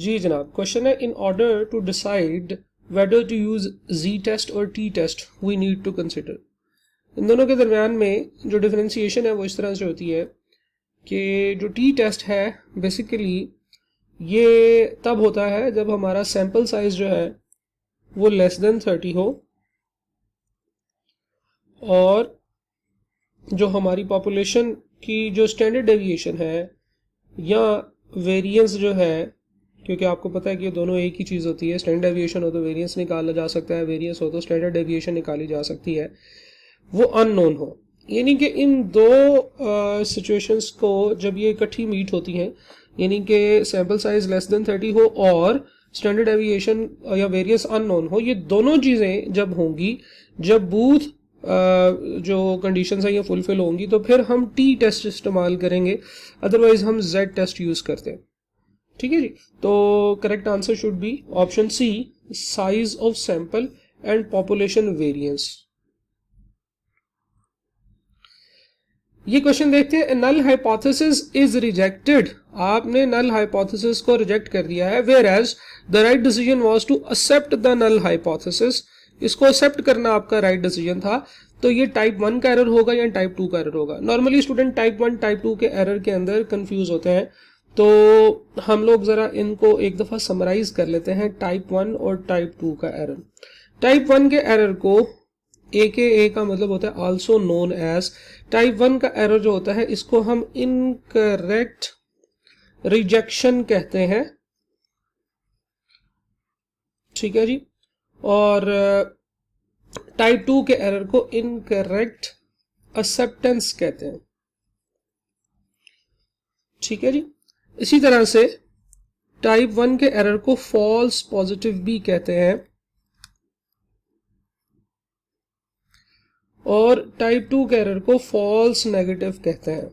जी जनाब, क्वेश्चन है in order to decide whether to use G test और T test we need to consider. इन दोनों के दरमियान में जो डिफरेंशिएशन है वो इस तरह से होती है कि जो टी टेस्ट है बेसिकली ये तब होता है जब हमारा सैंपल साइज जो है वो लेस देन 30 हो और जो हमारी पॉपुलेशन की जो स्टैंडर्ड डेविएशन है या वेरिएंस जो है, क्योंकि आपको पता है कि ये दोनों एक ही चीज़ होती है, स्टैंडर्ड डेविएशन हो तो वेरिएंस निकाला जा सकता है, वेरिएंस हो तो स्टैंडर्ड डेविएशन निकाली जा सकती है, वो अननोन हो। यानी कि इन दो सिचुएशंस को जब ये इकट्ठी मीट होती हैं, यानी कि सैंपल साइज लेस देन 30 हो और स्टैंडर्ड डेविएशन या वेरिएंस अननोन हो, ये दोनों चीज़ें जब होंगी, जब बूथ जो कंडीशंस हैं ये फुलफिल होंगी, तो फिर हम टी टेस्ट इस्तेमाल करेंगे, अदरवाइज हम जेड टेस्ट यूज़ करते हैं। ठीक है जी, तो correct answer should be option C, size of sample and population variance. ये क्वेश्चन देखते हैं, नल हाइपोथेसिस इज रिजेक्टेड। आपने नल हाइपोथेसिस को रिजेक्ट कर दिया है, whereas the right decision was to accept the null hypothesis. इसको एक्सेप्ट करना आपका राइट डिसीजन था। तो ये टाइप 1 का एरर होगा या टाइप 2 का एरर होगा। नॉर्मली स्टूडेंट टाइप 1 टाइप 2 के एरर के अंदर कंफ्यूज होते हैं, तो हम लोग जरा इनको एक दफा समराइज कर लेते हैं, टाइप 1 और टाइप 2 का एरर। टाइप 1 के एरर को ए का मतलब होता है आल्सो नोन एज। टाइप 1 का एरर जो होता है इसको हम इनकरेक्ट रिजेक्शन कहते हैं। ठीक है जी, और टाइप 2 के एरर को इनकरेक्ट एक्सेप्टेंस कहते हैं। ठीक है जी, इसी तरह से टाइप 1 के एरर को फॉल्स पॉजिटिव भी कहते हैं और टाइप 2 के एरर को फॉल्स नेगेटिव कहते हैं।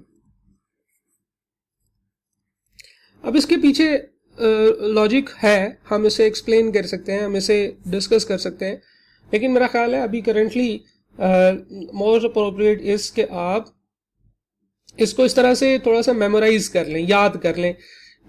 अब इसके पीछे लॉजिक है, हम इसे एक्सप्लेन कर सकते हैं, हम इसे डिस्कस कर सकते हैं, लेकिन मेरा ख्याल है अभी करेंटली मोर अप्रोप्रिएट इज कि आप इसको इस तरह से थोड़ा सा मेमोराइज कर लें, याद कर लें।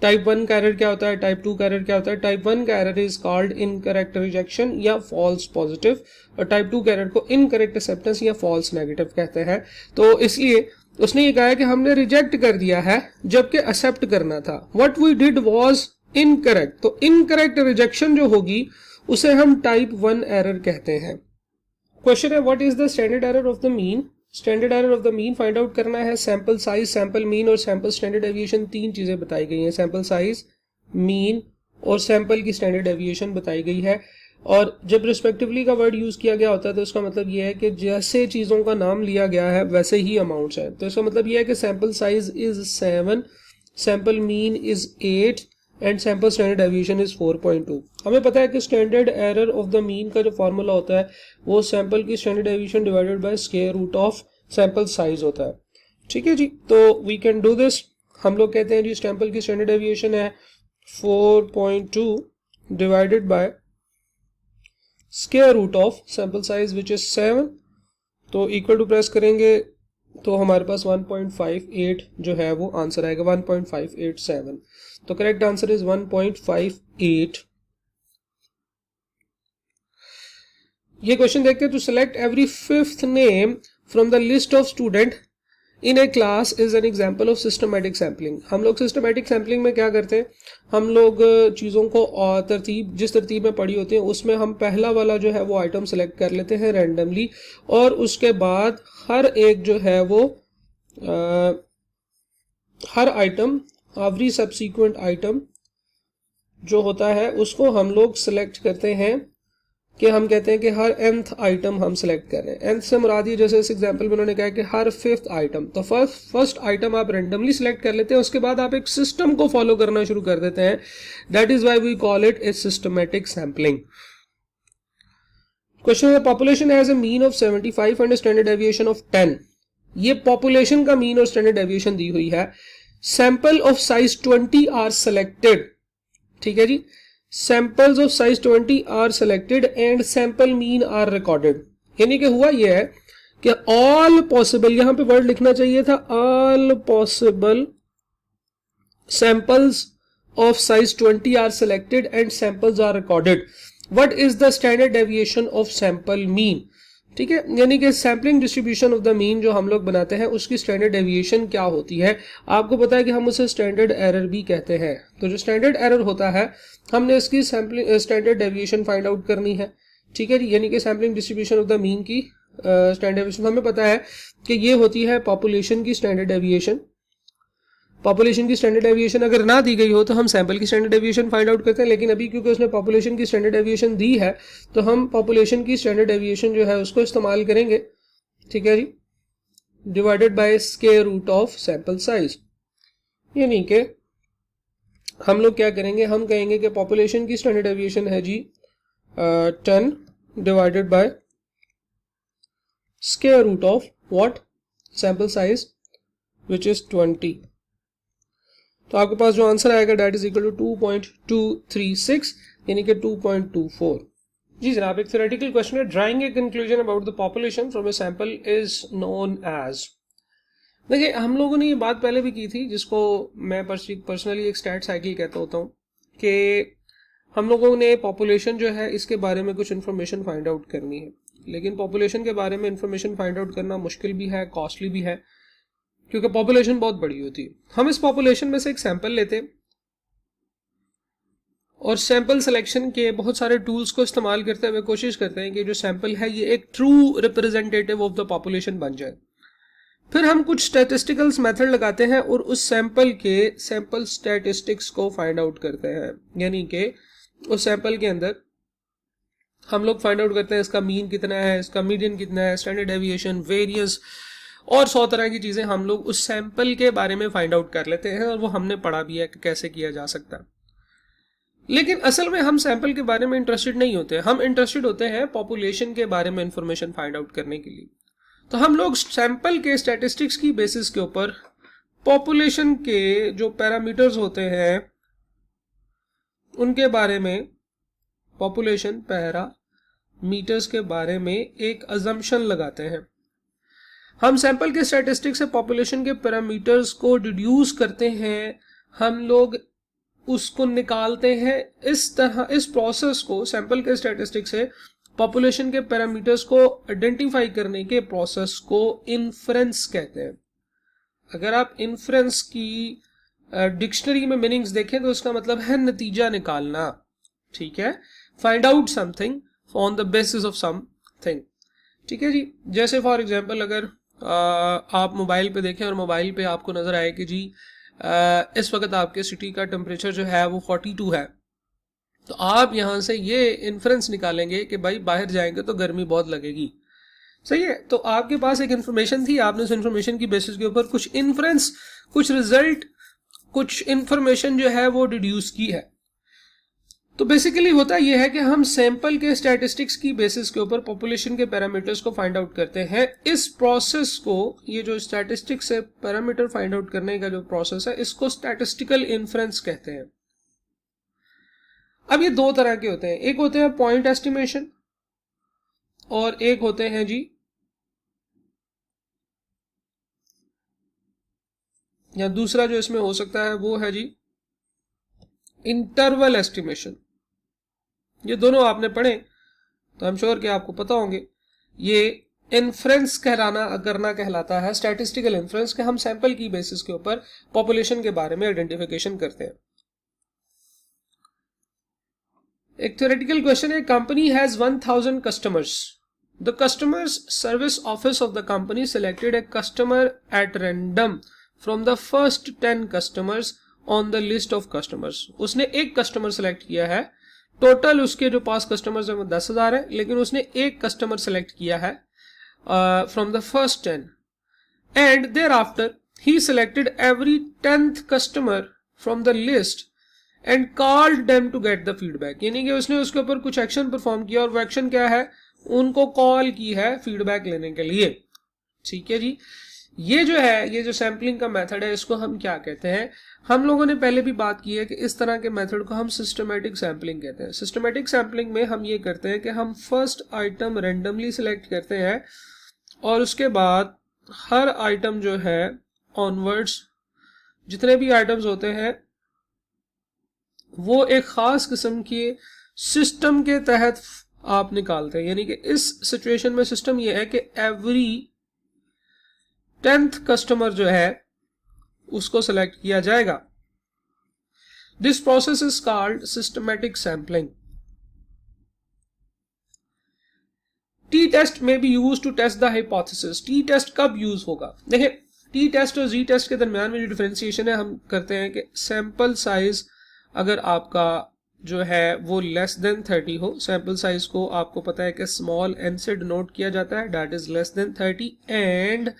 टाइप 1 का एरर क्या होता है, टाइप 2 का एरर क्या होता है। टाइप 1 का error is called incorrect rejection या फॉल्स पॉजिटिव, और टाइप 2 के एरर को इनकरेक्ट एक्सेप्टेंस या फॉल्स नेगेटिव कहते हैं। तो इसलिए उसने ये कहा है कि हमने रिजेक्ट कर दिया है जबकि एक्सेप्ट करना था। What we did was incorrect. तो इनकरेक्ट रिजेक्शन जो होगी उसे हम टाइप 1 एरर कहते हैं। क्वेश्चन है what is the standard error of the mean. Standard error of the mean find out करना है। सैंपल साइज, सैंपल मीन और सैंपल स्टैंडर्ड डेविएशन, तीन चीजें बताई गई हैं। सैंपल साइज, मीन और सैंपल की स्टैंडर्ड डेविएशन बताई गई है। और जब रिस्पेक्टिवली का वर्ड यूज किया गया होता है तो उसका मतलब यह है कि जैसे चीजों का नाम लिया गया है वैसे ही अमाउंट्स है। तो इसका मतलब यह है कि sample size is 7, sample mean is 8 and sample standard deviation is 4.2। हमें पता है कि standard error of the mean का जो फॉर्मूला होता है वो सैंपल की standard deviation divided by square root of sample size होता है। ठीक है जी, तो वी कैन डू दिस। हम लोग कहते हैं जी सैंपल की स्टैंडर्ड डेविएशन है 4.2 divided by square root of sample size which is 7। तो इक्वल टू प्रेस करेंगे तो हमारे पास 1.58 जो है वो आंसर आएगा, 1.587। तो करेक्ट आंसर इज 1.58। ये क्वेश्चन देखते हैं, to select every fifth name from the list of student in a class is an example of systematic sampling. हम लोग सिस्टमेटिक सैम्पलिंग में क्या करते हैं, हम लोग चीज़ों को तरतीब, जिस तरतीब में पड़ी होती है उसमें हम पहला वाला जो है वो आइटम सेलेक्ट कर लेते हैं रैंडमली, और उसके बाद हर एक जो है वो हर आइटम, एवरी सब्सीक्वेंट आइटम जो होता है उसको हम लोग सिलेक्ट करते हैं कि हम कहते हैं कि हर nth आइटम हम सेलेक्ट कर रहे हैं। nth से मुराद ये, जैसे इस एग्जांपल में उन्होंने कहा कि हर 5th आइटम, तो फर्स्ट आइटम आप रैंडमली सिलेक्ट कर लेते हैं, उसके बाद आप एक सिस्टम को फॉलो करना शुरू कर देते हैं। That is why we call it a systematic sampling. Question है population has a mean of 75 and standard deviation of 10। ये पॉपुलेशन का मीन और स्टैंडर्ड डेविएशन दी हुई है। Sample of size 20 are selected. ठीक है जी, samples of size 20 are selected and sample mean are recorded. यानी कि हुआ यह है कि ऑल पॉसिबल, यहां पे वर्ड लिखना चाहिए था all possible samples of size 20 are selected and samples are recorded. What is the standard deviation of sample mean? ठीक है, यानी कि sampling distribution of the mean जो हम लोग बनाते हैं उसकी स्टैंडर्ड डेविएशन क्या होती है। आपको पता है कि हम उसे स्टैंडर्ड एरर भी कहते हैं। तो जो स्टैंडर्ड एरर होता है हमने इसकी sampling standard deviation find out करनी है। ठीक है जी, यानी कि sampling distribution of the mean की स्टैंडर्ड डेविएशन हमें पता है कि ये होती है पॉपुलेशन की स्टैंडर्ड डेविएशन। पॉपुलेशन की स्टैंडर्ड डेविएशन अगर ना दी गई हो तो हम सैंपल की स्टैंडर्ड डेविएशन फाइंड आउट करते हैं, लेकिन अभी क्योंकि उसने पॉपुलेशन की स्टैंडर्ड डेविएशन दी है तो हम पॉपुलेशन की स्टैंडर्ड डेविएशन जो है उसको इस्तेमाल करेंगे। ठीक है जी, divided by square root of sample size. यानी कि हम लोग क्या करेंगे, हम कहेंगे कि पॉपुलेशन की स्टैंडर्ड डेविएशन है जी 10 divided by square root of what, sample size which is 20। तो आपके पास जो आंसर आएगा डेट इज इक्वल टू 2.236 यानी कि 2.24। जी जनाब, एक थ्योरेटिकल क्वेश्चन है, drawing a conclusion about the population from a sample is known as. देखिए हम लोगों ने ये बात पहले भी की थी, जिसको मैं पर्सनली एक स्टैट साइकिल कहता होता हूँ, कि हम लोगों ने पॉपुलेशन जो है इसके बारे में कुछ इन्फॉर्मेशन फाइंड आउट करनी है, लेकिन पॉपुलेशन के बारे में इन्फॉर्मेशन फाइंड आउट करना मुश्किल भी है, कॉस्टली भी है, क्योंकि पॉपुलेशन बहुत बड़ी होती है। हम इस पॉपुलेशन में से एक सैंपल लेते हैं और सैंपल सिलेक्शन के बहुत सारे टूल्स को इस्तेमाल करते हुए कोशिश करते हैं कि जो सैंपल है ये एक true representative of the population बन जाए। फिर हम कुछ स्टैटिस्टिकल्स मेथड लगाते हैं और उस सैंपल के सैंपल स्टैटिस्टिक्स को फाइंड आउट करते हैं, यानी कि उस सैंपल के अंदर हम लोग फाइंड आउट करते हैं इसका मीन कितना है, इसका मीडियन कितना है, स्टैंडर्ड डेविएशन, वेरिएंस और 100 तरह की चीज़ें हम लोग उस सैंपल के बारे में फाइंड आउट कर लेते हैं, और वो हमने पढ़ा भी है कि कैसे किया जा सकता है। लेकिन असल में हम सैंपल के बारे में इंटरेस्टेड नहीं होते, हम इंटरेस्टेड होते हैं पॉपुलेशन के बारे में इंफॉर्मेशन फाइंड आउट करने के लिए। तो हम लोग सैंपल के स्टैटिस्टिक्स की बेसिस के ऊपर पॉपुलेशन के जो पैरामीटर्स होते हैं उनके बारे में, पॉपुलेशन पैरामीटर्स के बारे में एक अजम्पशन लगाते हैं। हम सैंपल के स्टैटिस्टिक्स से पॉपुलेशन के पैरामीटर्स को डिड्यूस करते हैं, हम लोग उसको निकालते हैं। इस तरह इस प्रोसेस को, सैंपल के स्टैटिस्टिक्स से पॉपुलेशन के पैरामीटर्स को आइडेंटिफाई करने के प्रोसेस को इन्फ्रेंस कहते हैं। अगर आप इन्फ्रेंस की डिक्शनरी में मीनिंग्स देखें तो इसका मतलब है नतीजा निकालना। ठीक है, find out something on the basis of something. ठीक है जी, जैसे फॉर एग्जांपल अगर आप मोबाइल पे देखें और मोबाइल पे आपको नजर आए कि जी इस वक्त आपके सिटी का टेम्परेचर जो है वो 42 है, तो आप यहाँ से ये इन्फ्रेंस निकालेंगे कि भाई बाहर जाएंगे तो गर्मी बहुत लगेगी। सही है, तो आपके पास एक इन्फॉर्मेशन थी, आपने उस इन्फॉर्मेशन की बेसिस के ऊपर कुछ इन्फ्रेंस, कुछ रिजल्ट, कुछ इन्फॉर्मेशन जो है वो डिड्यूस की है। तो बेसिकली होता यह है कि हम सैंपल के स्टैटिस्टिक्स की बेसिस के ऊपर पॉपुलेशन के पैरामीटर्स को फाइंड आउट करते हैं। इस प्रोसेस को, ये जो स्टैटिस्टिक्स से पैरामीटर फाइंड आउट करने का जो प्रोसेस है, इसको स्टैटिस्टिकल इन्फ्रेंस कहते हैं। अब ये दो तरह के होते हैं, एक होते हैं पॉइंट एस्टिमेशन और एक होते हैं जी, या दूसरा जो इसमें हो सकता है वो है जी इंटरवल एस्टिमेशन। ये दोनों आपने पढ़े तो आई एम श्योर कि आपको पता होंगे। ये इन्फ्रेंस करना कहलाता है, स्टैटिस्टिकल इन्फ्रेंस, के हम सैंपल की बेसिस के ऊपर पॉपुलेशन के बारे में आइडेंटिफिकेशन करते हैं। एक थ्योरेटिकल क्वेश्चन है, company has 1000 customers, the customers service office of the company selected a customer at random from the first 10 customers on the list of customers. उसने एक कस्टमर सेलेक्ट किया है, टोटल उसके जो पास कस्टमर्स है वो 10,000 है, लेकिन उसने एक कस्टमर सेलेक्ट किया है from the first 10 and thereafter he selected every 10th customer from the list and called them to get the feedback. यानी कि उसने उसके ऊपर कुछ एक्शन परफॉर्म किया और वो एक्शन क्या है, उनको कॉल की है फीडबैक लेने के लिए। ठीक है जी, ये जो है, ये जो सैम्पलिंग का मेथड है, इसको हम क्या कहते हैं, हम लोगों ने पहले भी बात की है कि इस तरह के मेथड को हम सिस्टमैटिक सैम्पलिंग कहते हैं। सिस्टमैटिक सैम्पलिंग में हम ये करते हैं कि हम फर्स्ट आइटम रेंडमली सिलेक्ट करते हैं और उसके बाद हर आइटम जो है ऑनवर्ड्स, जितने भी आइटम्स होते हैं वो एक खास किस्म के सिस्टम के तहत आप निकालते हैं, यानी कि इस सिचुएशन में सिस्टम ये है कि एवरी 10th कस्टमर जो है उसको सेलेक्ट किया जाएगा. This process is called systematic sampling. T test may be use to test the hypothesis. T test कब यूज होगा? देखिए, टी टेस्ट और जी टेस्ट के दरमियान में जो डिफरेंशिएशन है हम करते हैं कि सैंपल साइज अगर आपका जो है वो लेस देन 30 हो, सैंपल साइज को आपको पता है कि स्मॉल एन से डिनोट किया जाता है, that is less than 30. And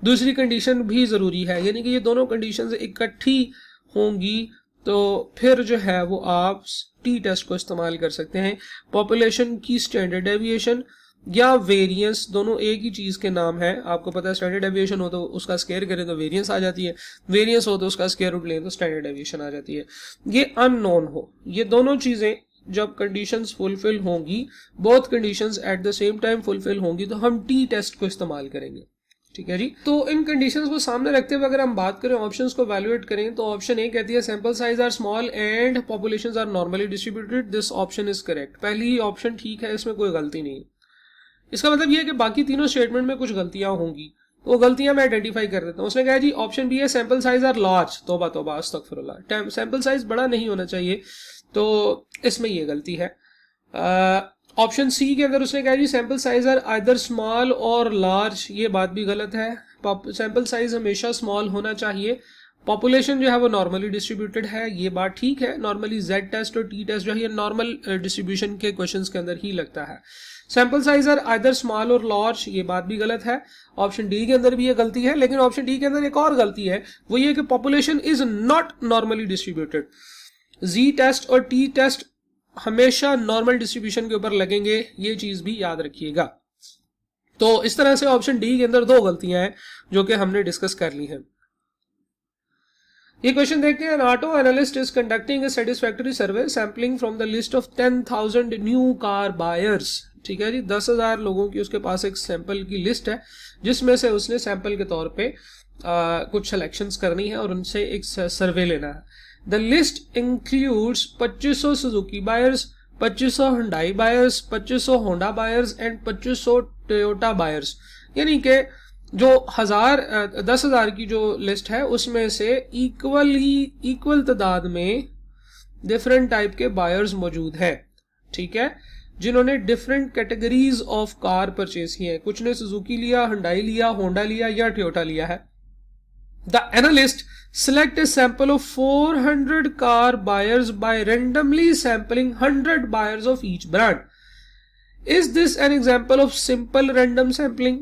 दूसरी कंडीशन भी जरूरी है, यानी कि ये दोनों कंडीशंस इकट्ठी होंगी तो फिर जो है वो आप टी टेस्ट को इस्तेमाल कर सकते हैं. पॉपुलेशन की स्टैंडर्ड डेविएशन या वेरिएंस दोनों एक ही चीज के नाम है. आपको पता है स्टैंडर्ड डेविएशन हो तो उसका स्क्वायर करें तो वेरिएंस आ जाती है, वेरिएंस हो तो उसका स्क्वायर रूट लें तो स्टैंडर्ड डेविएशन आ जाती है. ये अननोन हो, ये दोनों चीजें जब कंडीशंस फुलफिल होंगी, both conditions at the same time fulfil होंगी, तो हम टी टेस्ट को इस्तेमाल करेंगे. ठीक है जी. तो इन कंडीशंस को सामने रखते हुए अगर हम बात करें, ऑप्शंस को वैल्यूएट करें, तो ऑप्शन ए कहती है sample size are small and populations are normally distributed. This option is correct. पहली ऑप्शन ठीक है, इसमें कोई गलती नहीं है. इसका मतलब ये है कि बाकी तीनों स्टेटमेंट में कुछ गलतियां होंगी, तो वो गलतियां मैं आइडेंटिफाई कर देता हूँ. उसने कहा जी ऑप्शन बी है सैंपल साइज आर लार्ज. तौबा तौबा अस्तगफिरुल्लाह, सैंपल साइज बड़ा नहीं होना चाहिए, तो इसमें ये गलती है. ऑप्शन सी के अंदर उसने कहा जी sample size are either small और लार्ज. ये बात भी गलत है. सैंपल साइज हमेशा स्मॉल होना चाहिए. पॉपुलेशन जो है वो नॉर्मली डिस्ट्रीब्यूटेड है, ये बात ठीक है. नॉर्मली जेड टेस्ट और टी टेस्ट जो है ये नॉर्मल डिस्ट्रीब्यूशन के क्वेश्चंस के अंदर ही लगता है. Sample size are either small और लार्ज, ये बात भी गलत है. ऑप्शन डी के अंदर भी ये गलती है, लेकिन ऑप्शन डी के अंदर एक और गलती है, वो ये कि population is not normally distributed. Z test और टी टेस्ट हमेशा नॉर्मल डिस्ट्रीब्यूशन के ऊपर लगेंगे, ये चीज भी याद रखिएगा. तो इस तरह से ऑप्शन डी के अंदर दो गलतियां हैं जो कि हमने डिस्कस कर ली हैं. ये क्वेश्चन देखते हैं. N auto analyst is conducting A satisfactory survey sampling from the list of 10,000 new car buyers. ठीक है जी, 10,000 लोगों की उसके पास एक सैंपल की लिस्ट है, जिसमें से उसने सैंपल के तौर पे कुछ सिलेक्शंस करनी है और उनसे एक सर्वे लेना है. The list includes 2500 Suzuki buyers, 2500 Hyundai buyers, 2500 Honda buyers and 2500 Toyota buyers. यानी कि जो 10,000 की जो लिस्ट है उसमें से इक्वल तादाद में डिफरेंट टाइप के बायर्स मौजूद हैं. ठीक है, जिन्होंने different categories of car purchase किए हैं. कुछ ने सुजुकी लिया, हुंडई लिया, होंडा लिया या टोयोटा लिया है. The analyst select a sample of 400 car buyers by randomly sampling 100 buyers of each brand. Is this an example of simple random sampling?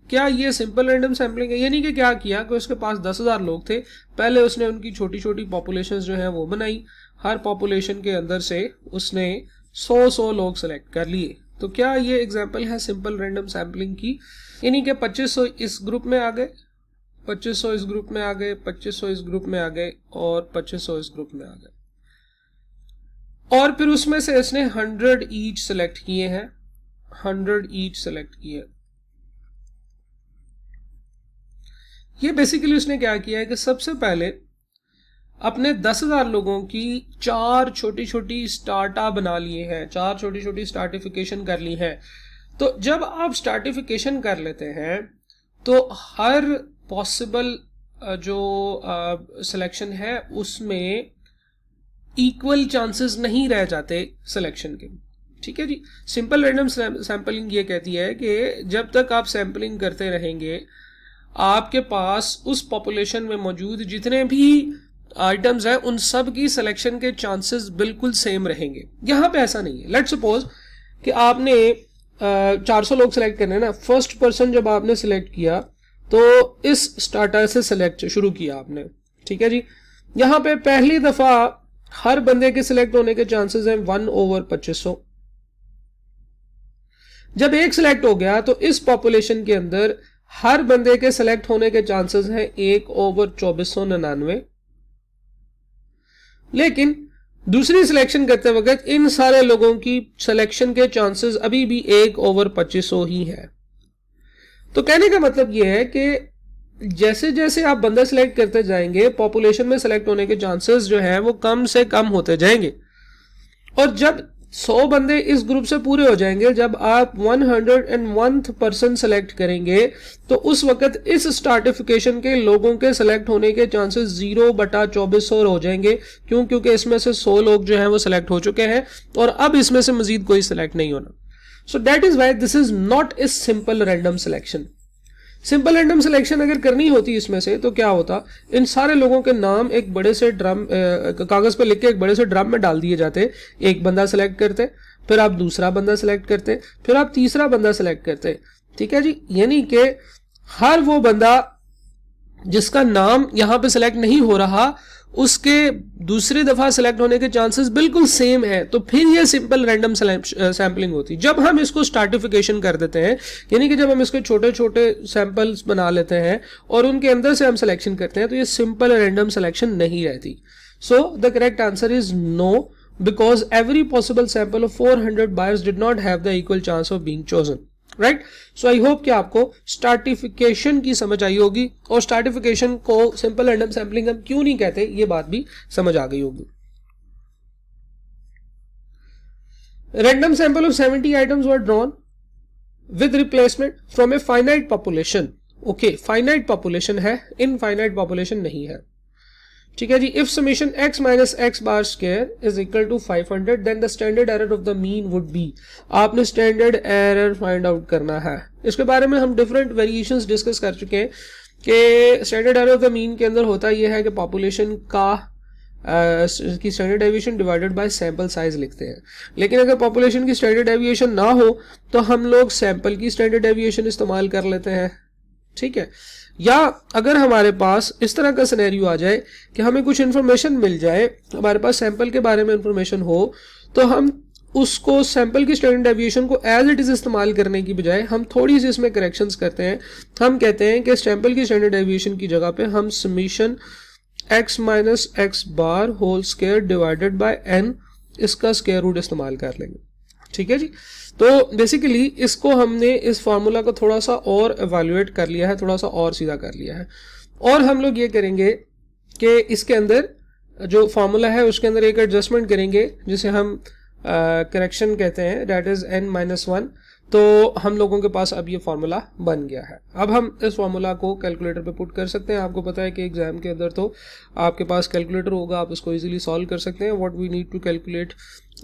क्या ये सिंपल रैंडम सैम्पलिंग है? यानी कि क्या किया कि उसके पास 10,000 लोग थे, पहले उसने उनकी छोटी छोटी पॉपुलेशंस जो हैं वो बनाई, हर पॉपुलेशन के अंदर से उसने 100 लोग सेलेक्ट कर लिए. तो क्या ये एग्जांपल है सिंपल रैंडम सैम्पलिंग की? यानी कि 2500 इस ग्रुप में आ गए, 2500 इस ग्रुप में आ गए, 2500 इस ग्रुप में आ गए और 2500 इस ग्रुप में आ गए, और फिर उसमें से इसने 100 ईच सेलेक्ट किए हैं, 100 ईच सेलेक्ट किए. ये बेसिकली उसने क्या किया है कि सबसे पहले अपने 10,000 लोगों की 4 छोटी छोटी स्टार्टा बना लिए हैं, 4 छोटी छोटी स्टार्टिफिकेशन कर ली है. तो जब आप स्टार्टिफिकेशन कर लेते हैं तो हर पॉसिबल जो सिलेक्शन है उसमें इक्वल चांसेस नहीं रह जाते सिलेक्शन के. ठीक है जी. सिंपल रैंडम सैंपलिंग ये कहती है कि जब तक आप सैंपलिंग करते रहेंगे आपके पास उस पॉपुलेशन में मौजूद जितने भी आइटम्स हैं उन सब की सिलेक्शन के चांसेस बिल्कुल सेम रहेंगे. यहां पे ऐसा नहीं है. लेट्स सपोज कि आपने 400 लोग सेलेक्ट करने हैं ना. फर्स्ट पर्सन जब आपने सेलेक्ट किया तो इस स्टार्टर से सेलेक्ट शुरू किया आपने. ठीक है जी. यहां पे पहली दफा हर बंदे के सिलेक्ट होने के चांसेस हैं 1/2500. जब एक सिलेक्ट हो गया तो इस पॉपुलेशन के अंदर हर बंदे के सिलेक्ट होने के चांसेस हैं 1/2499. लेकिन दूसरी सिलेक्शन करते वक्त इन सारे लोगों की सिलेक्शन के चांसेस अभी भी 1/2500 ही है. तो कहने का मतलब यह है कि जैसे जैसे आप बंदा सिलेक्ट करते जाएंगे पॉपुलेशन में सिलेक्ट होने के चांसेस जो है वो कम से कम होते जाएंगे, और जब 100 बंदे इस ग्रुप से पूरे हो जाएंगे, जब आप 101th पर्सन सेलेक्ट करेंगे तो उस वक्त इस स्ट्रैटिफिकेशन के लोगों के सेलेक्ट होने के चांसेस 0/2400 हो जाएंगे। क्यों? क्योंकि इसमें से 100 लोग जो हैं वो सिलेक्ट हो चुके हैं और अब इसमें से मजीद कोई सिलेक्ट नहीं होना। So that is why this is not a simple random selection. Simple random selection अगर करनी होती इसमें से तो क्या होता, इन सारे लोगों के नाम एक बड़े से ड्रम कागज पर लिख के एक बड़े से ड्रम में डाल दिए जाते, एक बंदा सेलेक्ट करते, फिर आप दूसरा बंदा सेलेक्ट करते, फिर आप तीसरा बंदा सेलेक्ट करते, ठीक है जी। यानी कि हर वो बंदा जिसका नाम यहां पे सिलेक्ट नहीं हो रहा उसके दूसरी दफा सेलेक्ट होने के चांसेस बिल्कुल सेम है, तो फिर ये सिंपल रैंडम सैम्पलिंग होती। जब हम इसको स्ट्रैटिफिकेशन कर देते हैं, यानी कि जब हम इसके छोटे छोटे सैंपल्स बना लेते हैं और उनके अंदर से हम सिलेक्शन करते हैं, तो ये सिंपल रैंडम सिलेक्शन नहीं रहती। So the correct answer is no, because every possible sample of 400 buyers did not have the equal chance of being chosen, right. So I hope कि आपको स्ट्रैटिफिकेशन की समझ आई होगी और स्ट्रैटिफिकेशन को सिंपल रैंडम सैम्पलिंग हम क्यों नहीं कहते ये बात भी समझ आ गई होगी। Random sample of 70 items were drawn with replacement from a finite population. Okay, finite population है, इनफाइनाइट पॉपुलेशन नहीं है, ठीक है जी। If summation x minus x bar square is equal to 500 then the standard error of the mean would be. आपने standard error find out करना है। इसके बारे में हम डिफरेंट वेरिएशंस डिस्कस कर चुके हैं कि standard error of the mean के अंदर होता यह है कि पॉपुलेशन का की standard deviation divided bye sample size लिखते हैं, लेकिन अगर पॉपुलेशन की स्टैंडर्ड डेविएशन ना हो तो हम लोग सैंपल की स्टैंडर्ड डेविएशन इस्तेमाल कर लेते हैं, ठीक है। या अगर हमारे पास इस तरह का सिनेरियो आ जाए कि हमें कुछ इन्फॉर्मेशन मिल जाए, हमारे पास सैंपल के बारे में इन्फॉर्मेशन हो, तो हम उसको सैंपल की स्टैंडर्ड डेविएशन को एज इट इज इस्तेमाल करने की बजाय हम थोड़ी सी इसमें करेक्शंस करते हैं। हम कहते हैं कि सैंपल की स्टैंडर्ड डेविएशन की जगह पे हम summation x minus x bar whole square divided by n इसका स्क्वायर रूट इस्तेमाल कर लेंगे, ठीक है जी। तो बेसिकली इसको हमने इस फार्मूला को थोड़ा सा और एवेल्युएट कर लिया है, थोड़ा सा और सीधा कर लिया है, और हम लोग ये करेंगे कि इसके अंदर जो फार्मूला है उसके अंदर एक एडजस्टमेंट करेंगे जिसे हम करेक्शन कहते हैं, दैट इज n-1। तो हम लोगों के पास अब ये फार्मूला बन गया है। अब हम इस फार्मूला को कैलकुलेटर पे पुट कर सकते हैं। आपको पता है कि एग्जाम के अंदर तो आपके पास कैलकुलेटर होगा, आप उसको इजीली सॉल्व कर सकते हैं। What we need to calculate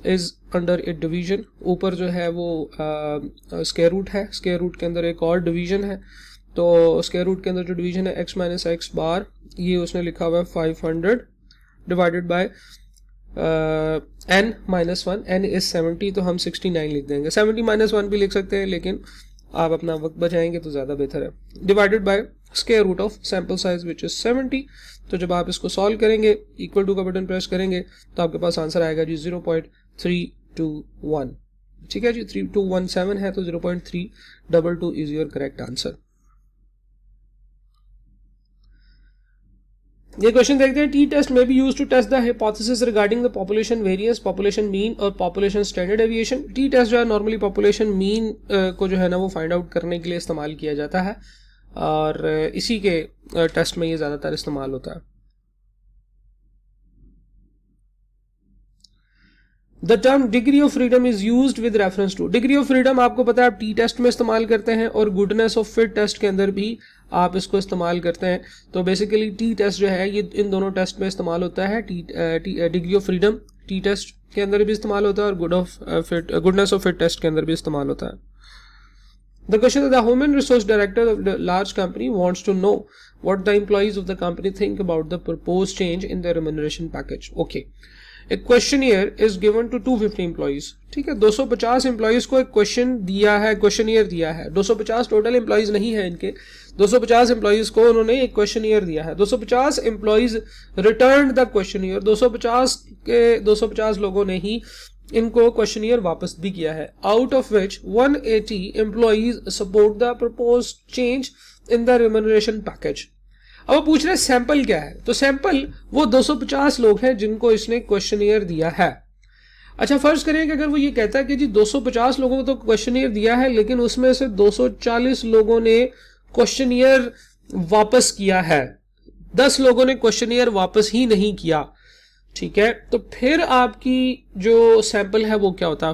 is under a division. ऊपर जो है वो स्क्वायर रूट है, स्क्वायर रूट के अंदर एक और डिवीजन है, तो स्क्वायर रूट के अंदर जो डिवीजन है x माइनस एक्स बार, ये उसने लिखा हुआ है 500 divided by n-1, n is 70, तो हम 69 लिख देंगे। 70-1 भी लिख सकते हैं, लेकिन आप अपना वक्त बचाएंगे तो ज़्यादा बेहतर है। Divided by square root of sample size which is 70। तो जब आप इसको सॉल्व करेंगे, इक्वल टू का बटन प्रेस करेंगे, तो आपके पास आंसर आएगा जी 0.321, ठीक है जी। 3217 है तो 0.322 इज योर करेक्ट आंसर। ये क्वेश्चन देखते हैं। T test may be used to test the hypothesis regarding the population variance, population mean और population standard deviation. T test जो है नॉर्मली पॉपुलेशन मीन को जो है ना वो फाइंड आउट करने के लिए इस्तेमाल किया जाता है, और इसी के टेस्ट में ये ज़्यादातर इस्तेमाल होता है। The term degree of freedom is used with reference to. Degree of freedom आपको पता है आप टी टेस्ट में इस्तेमाल करते हैं और गुडनेस ऑफ फिट टेस्ट के अंदर भी आप इसको इस्तेमाल करते हैं। तो बेसिकली टी टेस्ट जो है ये इन दोनों टेस्ट में इस्तेमाल होता है। Degree of freedom T test के अंदर भी इस्तेमाल होता है और गुडनेस ऑफ फिट टेस्ट के अंदर भी इस्तेमाल होता है। The question is, the human resource director of the large company wants to know what the employees of the company think about the proposed change in their remuneration package. Okay. A questionnaire is given to 250 employees. ठीक है, 250 employees को एक question दिया है, questionnaire दिया है। 250 total employees नहीं है इनके, 250 एम्प्लॉइज को उन्होंने एक क्वेश्चनियर दिया है। 250 एम्प्लॉइज रिटर्न द क्वेश्चनियर, 250 लोगों ने ही इनको क्वेश्चनियर वापस भी किया है। Out of which 180 employees support the proposed change in the remuneration package. अब वो पूछ रहे हैं सैंपल क्या है, तो सैंपल वो 250 लोग हैं जिनको इसने क्वेश्चनियर दिया है। अच्छा, फर्ज करें कि अगर वो ये कहता है कि जी 250 लोगों को तो क्वेश्चनियर दिया है, लेकिन उसमें से 240 लोगों ने क्वेश्चनियर वापस किया है, 10 लोगों ने क्वेश्चनियर वापस ही नहीं किया, ठीक है, तो फिर आपकी जो सैंपल है वो क्या होता?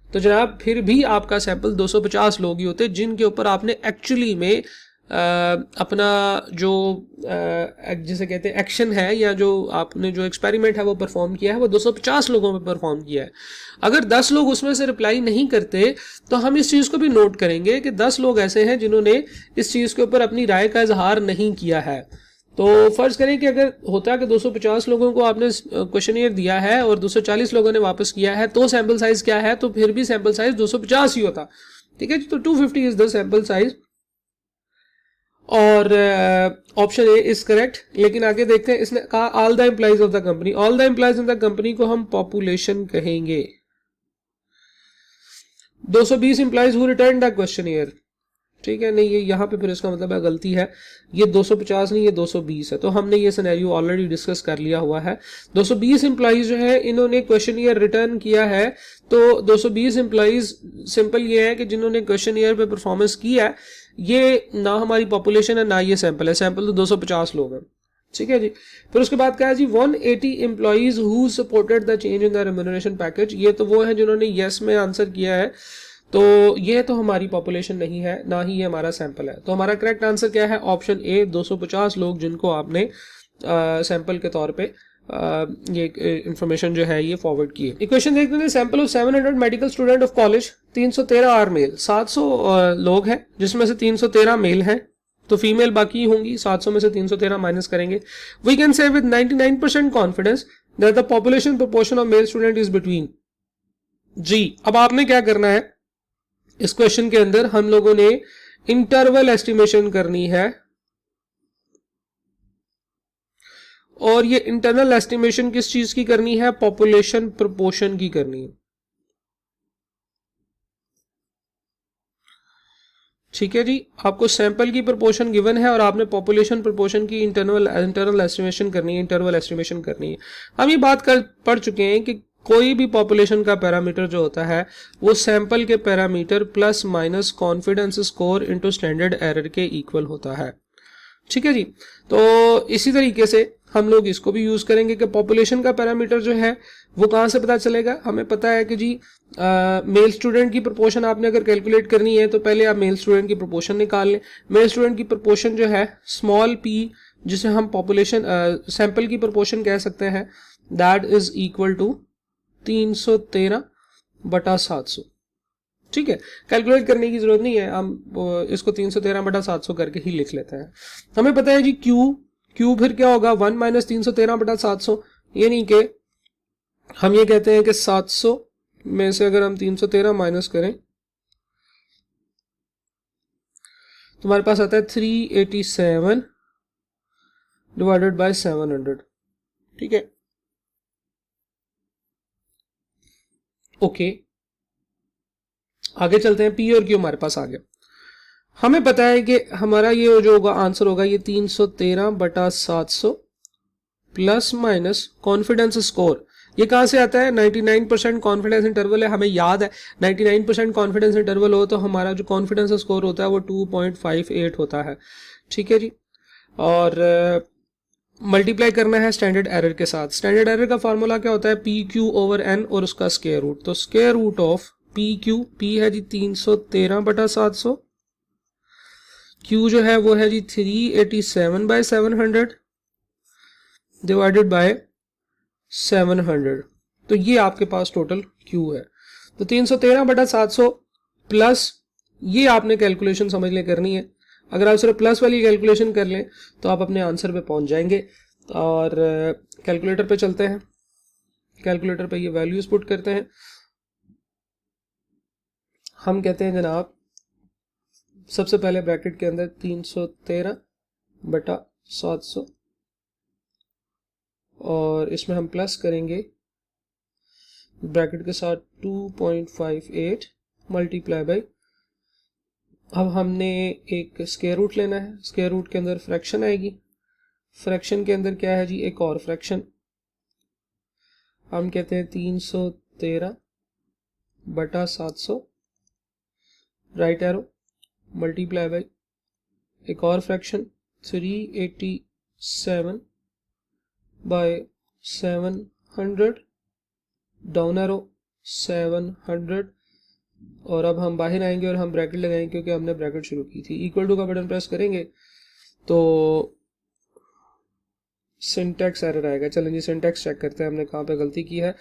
तो जनाब फिर भी आपका सैंपल 250 लोग ही होते जिनके ऊपर आपने एक्चुअली में अपना जो जिसे कहते हैं एक्शन है या जो आपने जो एक्सपेरिमेंट है वो परफॉर्म किया है वो 250 लोगों में परफॉर्म किया है। अगर 10 लोग उसमें से रिप्लाई नहीं करते तो हम इस चीज़ को भी नोट करेंगे कि 10 लोग ऐसे हैं जिन्होंने इस चीज़ के ऊपर अपनी राय का इजहार नहीं किया है। तो फर्ज करें कि अगर होता है कि 250 लोगों को आपने क्वेश्चनियर दिया है और 240 लोगों ने वापस किया है, तो सैंपल साइज क्या है? तो फिर भी सैंपल साइज 250 ही होता, ठीक है। तो 250 इज द सैंपल साइज और ऑप्शन ए इज करेक्ट। लेकिन आगे देखते हैं, इसने कहा all the employees of the company. All the employees of the company को हम पॉपुलेशन कहेंगे। 220 employees who return the questionnaire, ठीक है, नहीं ये यहाँ पे फिर इसका मतलब है गलती है, ये 250 नहीं ये 220 है। तो हमने ये सिनेरियो ऑलरेडी डिस्कस कर लिया हुआ है। 220 एम्प्लॉइज जो है इन्होंने क्वेश्चनियर रिटर्न किया है, तो 220 एम्प्लॉइज सिंपल ये है कि जिन्होंने क्वेश्चनियर पे परफॉर्मेंस किया है, ये ना हमारी पॉपुलेशन है ना ये सैंपल है, सैंपल तो 250 लोग हैं, ठीक है जी। फिर उसके बाद क्या है जी, 180 employees who supported the change in the remuneration package, ये तो वो है जिन्होंने यस में आंसर किया है, तो ये तो हमारी पॉपुलेशन नहीं है ना ही ये हमारा सैंपल है। तो हमारा करेक्ट आंसर क्या है? ऑप्शन ए 250 लोग जिनको आपने सैंपल के तौर पे ये इंफॉर्मेशन जो है ये फॉरवर्ड की है। इक्वेशन देखते हैं, sample of 700 medical student of college, 313 are male, 700 लोग हैं जिसमें से 313 मेल हैं, तो फीमेल बाकी होंगी, 700 में से 313 माइनस करेंगे। We can say with 99% confidence that the population proportion of male student is between जी। अब आपने क्या करना है, इस क्वेश्चन के अंदर हम लोगों ने इंटरवल एस्टिमेशन करनी है, और ये इंटरनल एस्टिमेशन किस चीज की करनी है? पॉपुलेशन प्रोपोर्शन की करनी है, ठीक है जी। आपको सैंपल की प्रोपोर्शन गिवन है और आपने पॉपुलेशन प्रोपोर्शन की इंटरनल एस्टिमेशन करनी है, इंटरवल एस्टिमेशन करनी है। हम ये बात कर पढ़ चुके हैं कि कोई भी पॉपुलेशन का पैरामीटर जो होता है वो सैंपल के parameter plus minus confidence score into standard error के इक्वल होता है, ठीक है जी। तो इसी तरीके से हम लोग इसको भी यूज करेंगे कि पॉपुलेशन का पैरामीटर जो है वो कहाँ से पता चलेगा? हमें पता है कि जी मेल स्टूडेंट की प्रोपोर्शन आपने अगर कैलकुलेट करनी है तो पहले आप मेल स्टूडेंट की प्रोपोर्शन निकाल लें। मेल स्टूडेंट की प्रोपोर्शन जो है स्मॉल पी, जिसे हम पॉपुलेशन सैंपल की प्रोपोर्शन कह सकते हैं, दैट इज इक्वल टू 313/700, ठीक है। कैलकुलेट करने की जरूरत नहीं है, हम इसको 313/700 करके ही लिख लेते हैं। हमें पता है जी क्यू फिर क्या होगा? 1 माइनस 313/700, यानी कि हम ये कहते हैं कि 700 में से अगर हम 313 माइनस करें तो हमारे पास आता है 387 डिवाइडेड बाय 700, ठीक है, ओके। आगे चलते हैं, पी और क्यू हमारे पास आ गया। हमें पता है कि हमारा ये जो होगा आंसर होगा ये 313/700 प्लस माइनस कॉन्फिडेंस स्कोर, ये कहां से आता है? 99% कॉन्फिडेंस इंटरवल है, हमें याद है 99% कॉन्फिडेंस इंटरवल हो तो हमारा जो कॉन्फिडेंस स्कोर होता है वो 2.58 होता है, ठीक है जी। और मल्टीप्लाई करना है स्टैंडर्ड एरर के साथ। स्टैंडर्ड एरर का फार्मूला क्या होता है? पी क्यू ओवर एन और उसका स्क्वायर रूट। तो square root of P Q, P है जी 313/700, क्यू जो है वो है जी 387/700 डिवाइडेड बाय 700, तो ये आपके पास टोटल क्यू है। तो 313/700 प्लस ये आपने कैलकुलेशन समझ ले करनी है। अगर आप सिर्फ प्लस वाली कैलकुलेशन कर लें तो आप अपने आंसर पे पहुंच जाएंगे। और कैलकुलेटर पे चलते हैं, कैलकुलेटर पे ये वैल्यूज पुट करते हैं। हम कहते हैं जनाब सबसे पहले ब्रैकेट के अंदर 313/700 और इसमें हम प्लस करेंगे ब्रैकेट के साथ 2.58 मल्टीप्लाई बाई, अब हमने एक स्क्वायर रूट लेना है, स्क्वायर रूट के अंदर फ्रैक्शन आएगी, फ्रैक्शन के अंदर क्या है जी? एक और फ्रैक्शन। हम कहते हैं 313/700 राइट एरो मल्टीप्लाई बाई एक और फ्रैक्शन 387 बाय 700, डाउन एरो 700, और अब हम बाहर आएंगे और हम ब्रैकेट लगाएंगे क्योंकि हमने ब्रैकेट शुरू की थी। इक्वल टू का बटन प्रेस करेंगे तो सिंटैक्स एरर आएगा। चलें जी सिंटैक्स चेक करते हैं हमने कहाँ पे गलती की है।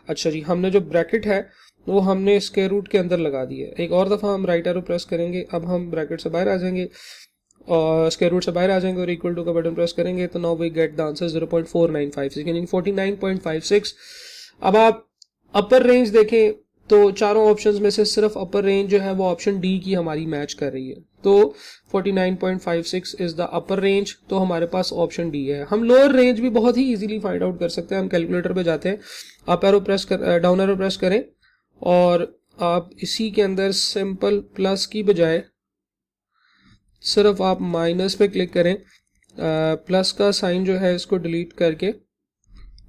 अच्छा जी, हमने जो ब्रैकेट है वो हमने स्क्वायर रूट के अंदर लगा दी है। एक और दफ़ा हम राइट एरो प्रेस करेंगे, अब हम ब्रैकेट से बाहर आ जाएंगे और स्क्वायर रूट से बाहर आ जाएंगे और इक्वल टू का बटन प्रेस करेंगे तो now we get the answer 0.4956 यानी 49.56। अब आप अपर रेंज देखें तो चारों ऑप्शंस में से सिर्फ अपर रेंज जो है वो ऑप्शन डी की हमारी मैच कर रही है, तो 49.56 इज द अपर रेंज, तो हमारे पास ऑप्शन डी है। हम लोअर रेंज भी बहुत ही इजीली फाइंड आउट कर सकते हैं। हम कैलकुलेटर पे जाते हैं, अप एरो प्रेस कर डाउन एरो प्रेस करें और आप इसी के अंदर सिंपल प्लस की बजाय सिर्फ आप माइनस पे क्लिक करें, प्लस का साइन जो है इसको डिलीट करके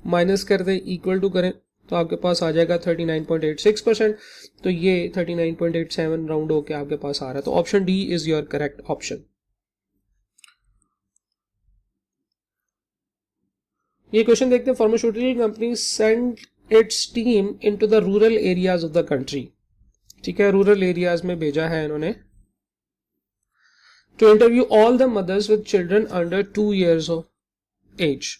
माइनस कर दें, इक्वल टू करें तो आपके पास आ जाएगा 39.86%। तो ये 39.87 राउंड होके आपके पास आ रहा है, तो option D is your correct option. ये क्वेश्चन देखते हैं। Pharmaceutical company send its team into the rural areas of the country. ठीक है, रूरल एरियाज में भेजा है इन्होंने to interview all the mothers with children under 2 years of age.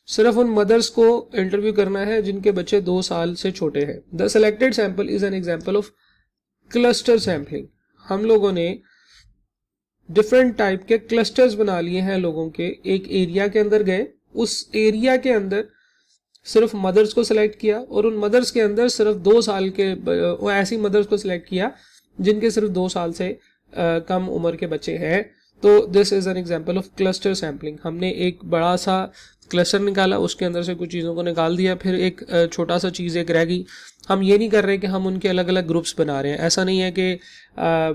सिर्फ उन मदर्स को इंटरव्यू करना है जिनके बच्चे 2 साल से छोटे हैं। The selected sample is an example of cluster sampling. हम लोगों ने डिफरेंट टाइप के क्लस्टर्स बना लिए हैं लोगों के, एक एरिया के अंदर गए, उस एरिया के अंदर सिर्फ मदर्स को सिलेक्ट किया और उन मदर्स के अंदर सिर्फ 2 साल के ऐसी मदर्स को सिलेक्ट किया जिनके सिर्फ 2 साल से कम उम्र के बच्चे हैं। तो this is an example of cluster sampling. हमने एक बड़ा सा क्लस्टर निकाला, उसके अंदर से कुछ चीज़ों को निकाल दिया, फिर एक छोटा सा चीज़ एक रह गई। हम ये नहीं कर रहे कि हम उनके अलग अलग ग्रुप्स बना रहे हैं। ऐसा नहीं है कि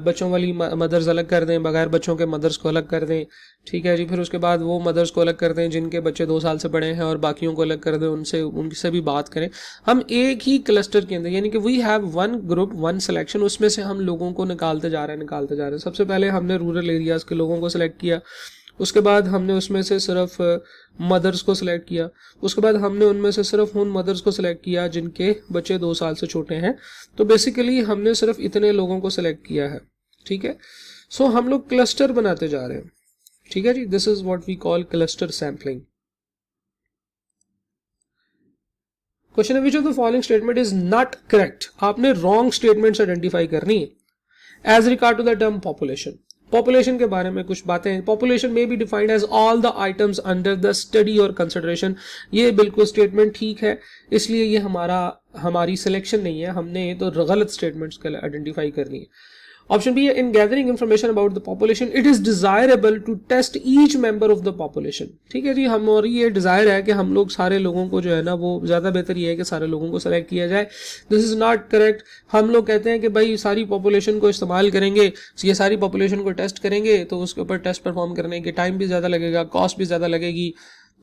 बच्चों वाली मदर्स अलग कर दें, बगैर बच्चों के मदर्स को अलग कर दें। ठीक है जी, फिर उसके बाद वो मदर्स को अलग कर दें जिनके बच्चे 2 साल से बड़े हैं और बाकियों को अलग कर दें, उनसे भी बात करें। हम एक ही क्लस्टर के अंदर यानी कि we have one group one selection, उसमें से हम लोगों को निकालते जा रहे हैं। सबसे पहले हमने रूरल एरियाज़ के लोगों को सिलेक्ट किया, उसके बाद हमने उसमें से सिर्फ मदर्स को सिलेक्ट किया, उसके बाद हमने उनमें से सिर्फ उन मदर्स को सिलेक्ट किया जिनके बच्चे 2 साल से छोटे हैं। तो बेसिकली हमने सिर्फ इतने लोगों को सिलेक्ट किया है। ठीक है, सो हम लोग क्लस्टर बनाते जा रहे हैं। ठीक है जी, this is what we call cluster sampling. Question है which of the following statement is not correct. आपने रॉन्ग स्टेटमेंट्स आइडेंटिफाई करनी है। As regard to the term population, population के बारे में कुछ बातें। Population may be defined as all the items under the study or consideration. ये बिल्कुल स्टेटमेंट ठीक है, इसलिए ये हमारी सिलेक्शन नहीं है, हमने तो गलत स्टेटमेंट्स आइडेंटिफाई करनी है। ऑप्शन बी है in gathering information about the population it is desirable to test each member of the population. ठीक है जी, हमारी ये डिजायर है कि हम लोग सारे लोगों को जो है ना, वो ज्यादा बेहतर ये है कि सारे लोगों को सेलेक्ट किया जाए। This is not correct. हम लोग कहते हैं कि भाई सारी पॉपुलेशन को इस्तेमाल करेंगे, ये सारी पॉपुलेशन को टेस्ट करेंगे तो उसके ऊपर टेस्ट परफॉर्म करने के टाइम भी ज़्यादा लगेगा, कॉस्ट भी ज़्यादा लगेगी,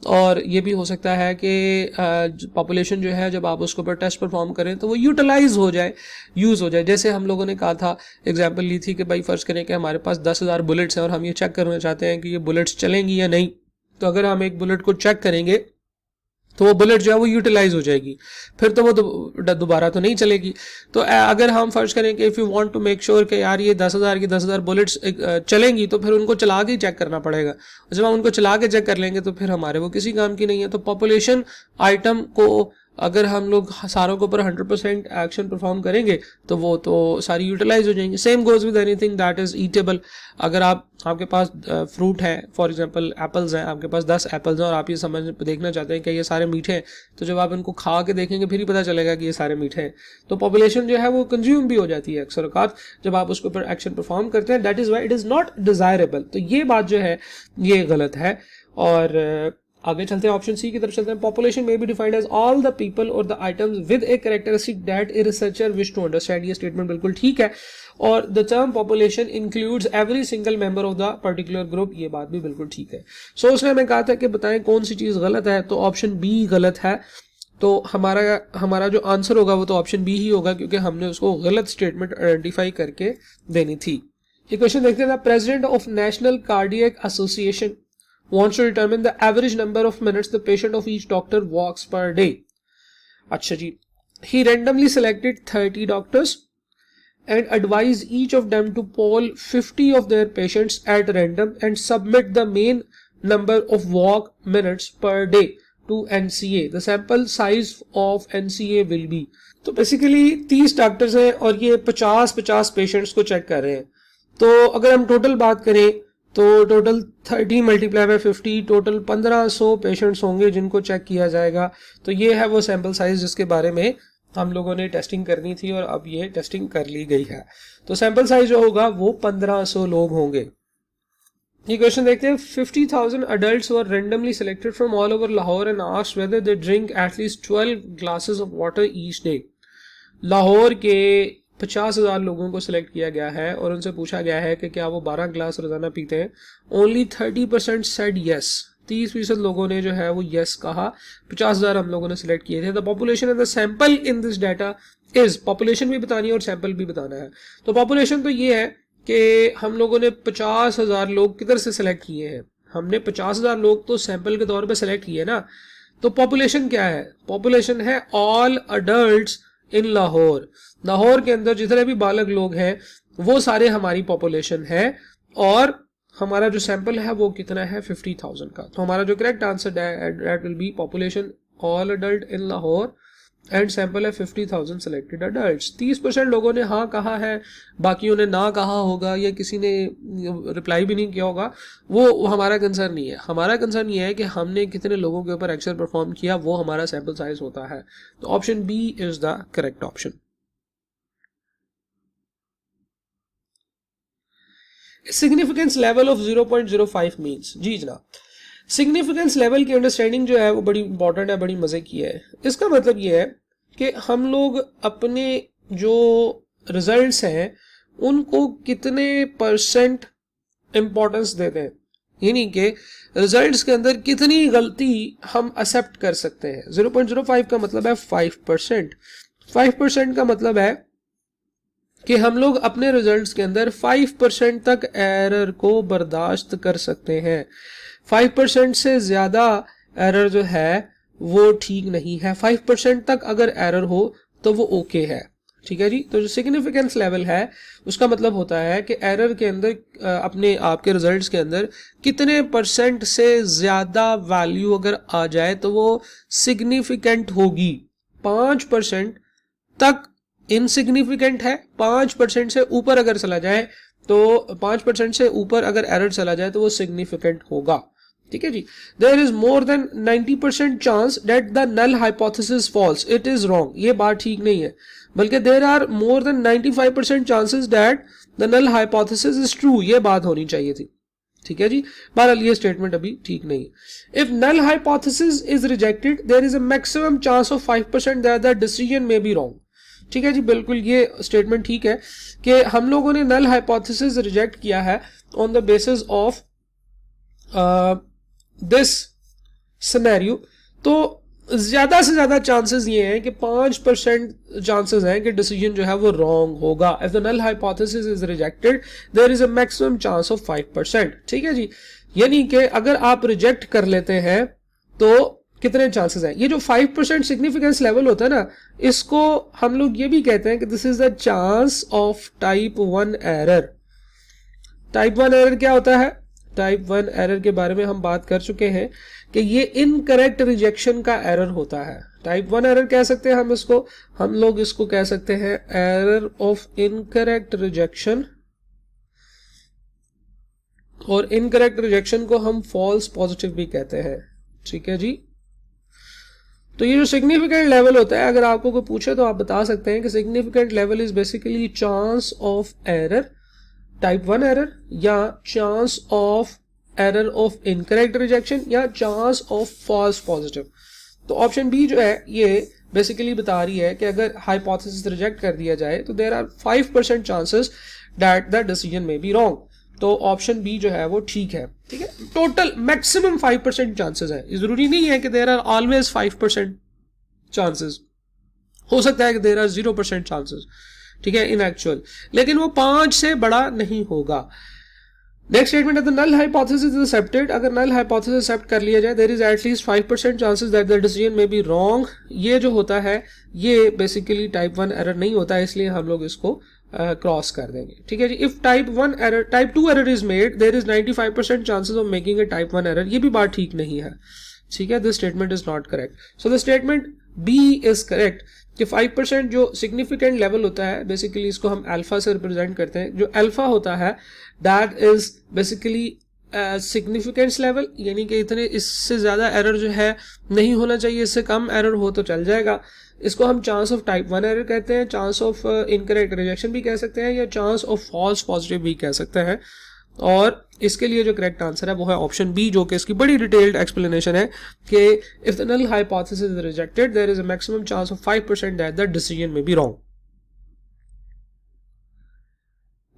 और ये भी हो सकता है कि पॉपुलेशन जो है जब आप उसके ऊपर टेस्ट परफॉर्म करें तो वो यूटिलाइज हो जाए, यूज़ हो जाए। जैसे हम लोगों ने कहा था, एग्जांपल ली थी कि भाई फ़र्ज़ करें कि हमारे पास 10,000 बुलेट्स हैं और हम ये चेक करना चाहते हैं कि ये बुलेट्स चलेंगी या नहीं। तो अगर हम एक बुलेट को चेक करेंगे तो वो बुलेट जो है वो यूटिलाइज हो जाएगी, फिर तो वो दोबारा तो नहीं चलेगी। तो अगर हम फर्ज करें कि if you want to make sure कि यार ये 10,000 की 10,000 बुलेट्स चलेंगी, तो फिर उनको चला के चेक करना पड़ेगा। जब हम उनको चला के चेक कर लेंगे तो फिर हमारे वो किसी काम की नहीं है। तो पॉपुलेशन आइटम को अगर हम लोग सारों के ऊपर 100% एक्शन परफॉर्म करेंगे तो वो तो सारी यूटिलाइज हो जाएंगे। Same goes with anything that is eatable. अगर आपके पास फ्रूट है, फॉर एग्जांपल एप्पल्स हैं, आपके पास 10 एप्पल्स हैं और आप ये देखना चाहते हैं कि ये सारे मीठे हैं, तो जब आप इनको खा के देखेंगे फिर ही पता चलेगा कि ये सारे मीठे हैं। तो पॉपुलेशन जो है वो कंज्यूम भी हो जाती है अक्सर औकात जब आप उसके ऊपर एक्शन परफॉर्म करते हैं। That is why it is not desirable. तो ये बात जो है ये गलत है। और आगे चलते हैं, ऑप्शन सी की तरफ चलते हैं। Population may be defined as all the people or the items with a characteristic that a researcher wish to understand. ये स्टेटमेंट बिल्कुल ठीक है। और the term population includes every single member of the particular group, ये बात भी बिल्कुल ठीक है। सो उसने हमें कहा था कि बताएं कौन सी चीज गलत है, तो ऑप्शन बी गलत है। तो हमारा जो आंसर होगा वो तो ऑप्शन बी ही होगा, क्योंकि हमने उसको गलत स्टेटमेंट आइडेंटिफाई करके देनी थी। ये क्वेश्चन देखते हैं। President of national cardiac association wants to determine the average number of minutes the patient of each doctor walks per day. अच्छा जी, he randomly selected 30 doctors and advised each of them to poll 50 of their patients at random and submit the main number of walk minutes per day to NCA. The sample size of NCA will be. तो basically 30 doctors हैं और ये 50 patients को check कर रहे हैं. तो अगर हम टोटल बात करें तो total 30 multiply by 50 total 1500 patients होंगे जिनको चेक किया जाएगा. तो ये है वो सैंपल साइज जिसके बारे में हम लोगों ने टेस्टिंग करनी थी और अब ये टेस्टिंग कर ली गई है. तो सैंपल साइज जो होगा वो 1500 लोग होंगे. ये क्वेश्चन देखते हैं. 50,000 adults were randomly selected from all over Lahore and asked whether they drink at least 12 glasses of water each day. Lahore के 50,000 लोगों को सिलेक्ट किया गया है और उनसे पूछा गया है कि क्या वो 12 ग्लास रोजाना पीते हैं. Only 30% said yes. 30% लोगों ने जो है वो यस कहा. 50,000 हम लोगों ने सिलेक्ट किए थे. The population and the sample in this data is. Population भी बतानी है और सैंपल भी बताना है. तो पॉपुलेशन तो ये है कि हम लोगों ने 50,000 लोग किधर से सिलेक्ट किए हैं. हमने 50,000 लोग तो सैंपल के तौर पर सिलेक्ट किए ना. तो पॉपुलेशन क्या है? पॉपुलेशन है ऑल अडल्ट्स इन लाहौर. लाहौर के अंदर जितने भी बालग लोग हैं वो सारे हमारी पॉपुलेशन है और हमारा जो सैंपल है वो कितना है 50,000 का. तो हमारा जो correct answer that will be population all adult in Lahore and sample है 50,000 सिलेक्टेड अडल्ट्स. 30% लोगों ने हाँ कहा है, बाकियों ने ना कहा होगा या किसी ने रिप्लाई भी नहीं किया होगा. वो हमारा कंसर्न नहीं है. हमारा कंसर्न ये है कि हमने कितने लोगों के ऊपर एक्शन परफॉर्म किया, वो हमारा सैंपल साइज होता है. तो option B is the correct option. Significance level of 0.05 means. जी जनाब, सिग्निफिकेंस लेवल की अंडरस्टैंडिंग जो है वो बड़ी इंपॉर्टेंट है, बड़ी मजे की है. इसका मतलब ये है कि हम लोग अपने जो रिजल्ट्स हैं उनको कितने परसेंट इंपॉर्टेंस देते हैं, यानी कि रिजल्ट्स के अंदर कितनी गलती हम एक्सेप्ट कर सकते हैं. 0.05 का मतलब है 5%. 5% का मतलब है कि हम लोग अपने रिजल्ट्स के अंदर 5% तक एरर को बर्दाश्त कर सकते हैं. 5% से ज्यादा एरर जो है वो ठीक नहीं है. 5% तक अगर एरर हो तो वो ओके है. ठीक है जी. तो जो सिग्निफिकेंस लेवल है उसका मतलब होता है कि एरर के अंदर अपने आपके रिजल्ट्स के अंदर कितने परसेंट से ज्यादा वैल्यू अगर आ जाए तो वो सिग्निफिकेंट होगी. 5% तक इनसिग्निफिकेंट है. 5% से ऊपर अगर चला जाए तो 5% से ऊपर अगर एरर चला जाए तो वो सिग्निफिकेंट होगा. ठीक है जी. There is more than 90% chance that the null hypothesis false. It is wrong. ये बात ठीक नहीं है, बल्कि there are more than 95% chances that the null hypothesis is true. ये बात होनी चाहिए थी. ठीक है जी. बहरहाल ये स्टेटमेंट अभी ठीक नहीं है. If null hypothesis is rejected there is a maximum chance of 5% that the decision may be wrong. ठीक है जी, बिल्कुल ये स्टेटमेंट ठीक है कि हम लोगों ने नल हाइपोथेसिस रिजेक्ट किया है on the basis of this scenario. तो ज्यादा से ज्यादा चांसेस ये हैं कि 5% चांसेस हैं कि डिसीजन जो है वो रॉन्ग होगा. If the null hypothesis is rejected there is a maximum chance of 5%. ठीक है जी. यानी कि अगर आप रिजेक्ट कर लेते हैं तो कितने चांसेस हैं. ये जो 5% सिग्निफिकेंस लेवल होता है ना, इसको हम लोग ये भी कहते हैं कि this is the chance of type 1 error. Type 1 error क्या होता है? टाइप 1 एरर के बारे में हम बात कर चुके हैं कि ये इनकरेक्ट रिजेक्शन का एरर होता है. टाइप 1 एरर कह सकते हैं हम इसको. हम लोग इसको कह सकते हैं एरर ऑफ इनकरेक्ट रिजेक्शन, और इनकरेक्ट रिजेक्शन को हम फॉल्स पॉजिटिव भी कहते हैं. ठीक है जी. तो ये जो सिग्निफिकेंट लेवल होता है, अगर आपको कोई पूछे तो आप बता सकते हैं कि significant level is basically chance of error, type 1 error, या chance of error of incorrect rejection, या चांस ऑफ फॉल्स पॉजिटिव. तो ऑप्शन बी जो है ये बेसिकली बता रही है कि अगर हाइपोथेसिस रिजेक्ट कर दिया जाए तो there are 5% chances that the decision may be wrong. तो ऑप्शन बी जो है वो ठीक है. ठीक है. टोटल मैक्सिमम 5% चांसेस है. जरूरी नहीं है कि देयर आर ऑलवेज 5% चांसेस. हो सकता है कि देयर आर 0% चांसेस. ठीक है, इन एक्चुअल, लेकिन वो 5 से बड़ा नहीं होगा. नेक्स्ट स्टेटमेंट है the null hypothesis is accepted. अगर नल हाइपोथेसिस एक्सेप्ट कर लिया जाए there is at least 5% chances that the decision may be wrong. ये जो होता है ये बेसिकली टाइप 1 एरर नहीं होता है, इसलिए हम लोग इसको क्रॉस कर देंगे। ठीक है जी। If type 2 error is made there is 95% chances of making a type 1 error. ये भी बात ठीक नहीं है। ठीक है, this statement is not correct. So the statement B is correct कि 5% जो सिग्निफिकेंट लेवल होता है, बेसिकली इसको हम अल्फा से रिप्रेजेंट करते हैं। जो अल्फा होता है that is basically significance level, यानी कि इतने इससे ज़्यादा एरर जो है नहीं होना चाहिए, इससे कम एरर हो तो चल जाएगा। इसको हम चांस ऑफ टाइप 1 एरर कहते हैं, चांस ऑफ इनकरेक्ट रिजेक्शन भी कह सकते हैं, या चांस ऑफ फॉल्स पॉजिटिव भी कह सकते हैं। और इसके लिए जो करेक्ट आंसर है वो है ऑप्शन बी, जो कि इसकी बड़ी डिटेल्ड एक्सप्लेनेशन है कि if the null hypothesis is rejected there is a maximum chance of 5% that the decision may be wrong.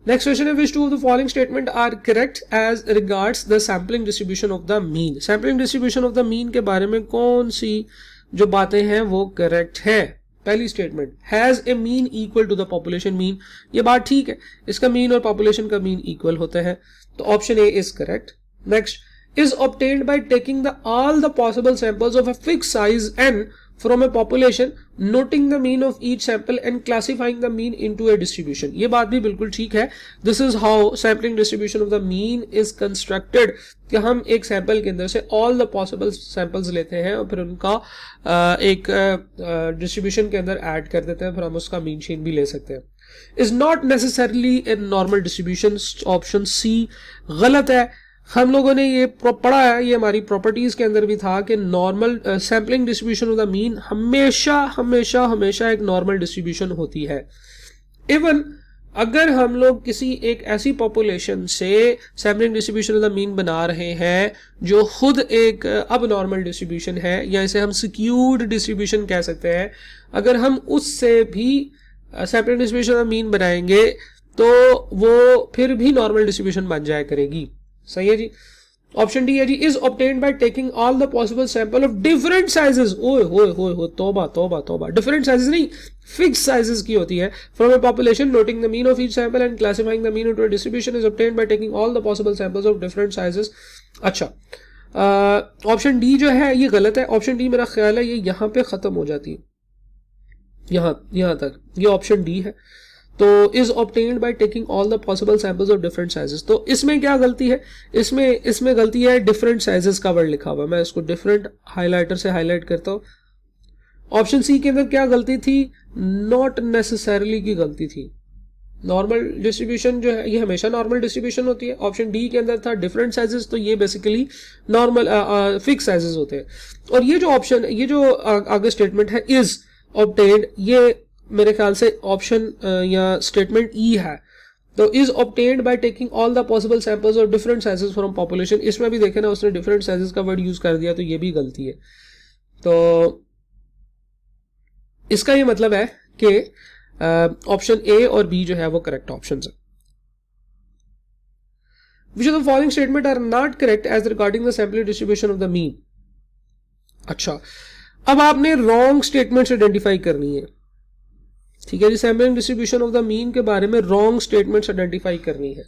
Next question है which two of the following statement are correct as regards the sampling distribution of the mean. Sampling distribution of the mean के बारे में कौन सी जो बातें हैं वो correct है। पहली statement has a mean equal to the population mean. ये बात ठीक है, इसका मीन और पॉपुलेशन का मीन इक्वल होता है, तो option A is correct. Next is obtained by taking the all the possible samples of a fix size n from a population, noting the mean of each sample and classifying the mean into a distribution। ये बात भी बिल्कुल ठीक है। This is how sampling distribution of the mean is constructed, कि हम एक sample के अंदर से all the possible samples लेते हैं और फिर उनका एक डिस्ट्रीब्यूशन के अंदर ऐड कर देते हैं, फिर हम उसका मीन शीन भी ले सकते हैं। Is not necessarily a normal distribution, option C गलत है। हम लोगों ने ये पढ़ा है, ये हमारी प्रॉपर्टीज के अंदर भी था कि normal sampling distribution of the mean हमेशा हमेशा हमेशा एक नॉर्मल डिस्ट्रीब्यूशन होती है। इवन अगर हम लोग किसी एक ऐसी पॉपुलेशन से sampling distribution of the mean बना रहे हैं जो खुद एक अब नॉर्मल डिस्ट्रीब्यूशन है, या इसे हम स्क्यूड डिस्ट्रीब्यूशन कह सकते हैं, अगर हम उससे भी sampling distribution of the mean बनाएंगे तो वो फिर भी नॉर्मल डिस्ट्रीब्यूशन बन जाया करेगी। सही है जी। ऑप्शन डी है जी is obtained by taking all the possible sample of different sizes. ओए होए होए हो, तौबा तौबा तौबा, डिफरेंट साइजेस नहीं, फिक्स साइजेस की होती है। From a population noting the mean of each sample and classifying the mean into a distribution is obtained by taking all the possible samples of different sizes. अच्छा, option D जो है ये गलत है। Option D मेरा ख्याल है ये यहाँ पे खत्म हो जाती है, यहाँ तक ये ऑप्शन डी है। तो is obtained by taking all the possible samples of different sizes. तो इसमें क्या गलती है, इसमें गलती है डिफरेंट साइजेस का वर्ड लिखा हुआ है, मैं इसको डिफरेंट हाइलाइटर से हाईलाइट करता हूँ। ऑप्शन सी के अंदर क्या गलती थी, नॉट नेसेसरली की गलती थी। नॉर्मल डिस्ट्रीब्यूशन जो है ये हमेशा नॉर्मल डिस्ट्रीब्यूशन होती है। ऑप्शन डी के अंदर था डिफरेंट साइजेस, तो ये बेसिकली नॉर्मल फिक्स साइजेस होते हैं। और ये जो ऑप्शन, ये जो आगे स्टेटमेंट है इज ऑब्टेन्ड, ये मेरे ख्याल से ऑप्शन या स्टेटमेंट ई है। तो is obtained by taking all the possible samples और डिफरेंट साइजेस फ्रॉम पॉपुलेशन, इसमें भी देखे ना उसने डिफरेंट साइजेस का वर्ड यूज कर दिया, तो ये भी गलती है। तो इसका ये मतलब है कि ऑप्शन ए और बी जो है वो करेक्ट ऑप्शन है। Which of the following statement are not correct as regarding the sampling distribution of the mean? अच्छा, अब आपने रॉन्ग स्टेटमेंट्स आइडेंटिफाई करनी है। ठीक है जी, sampling distribution of the mean के बारे में रॉन्ग स्टेटमेंट्स आइडेंटिफाई करनी है।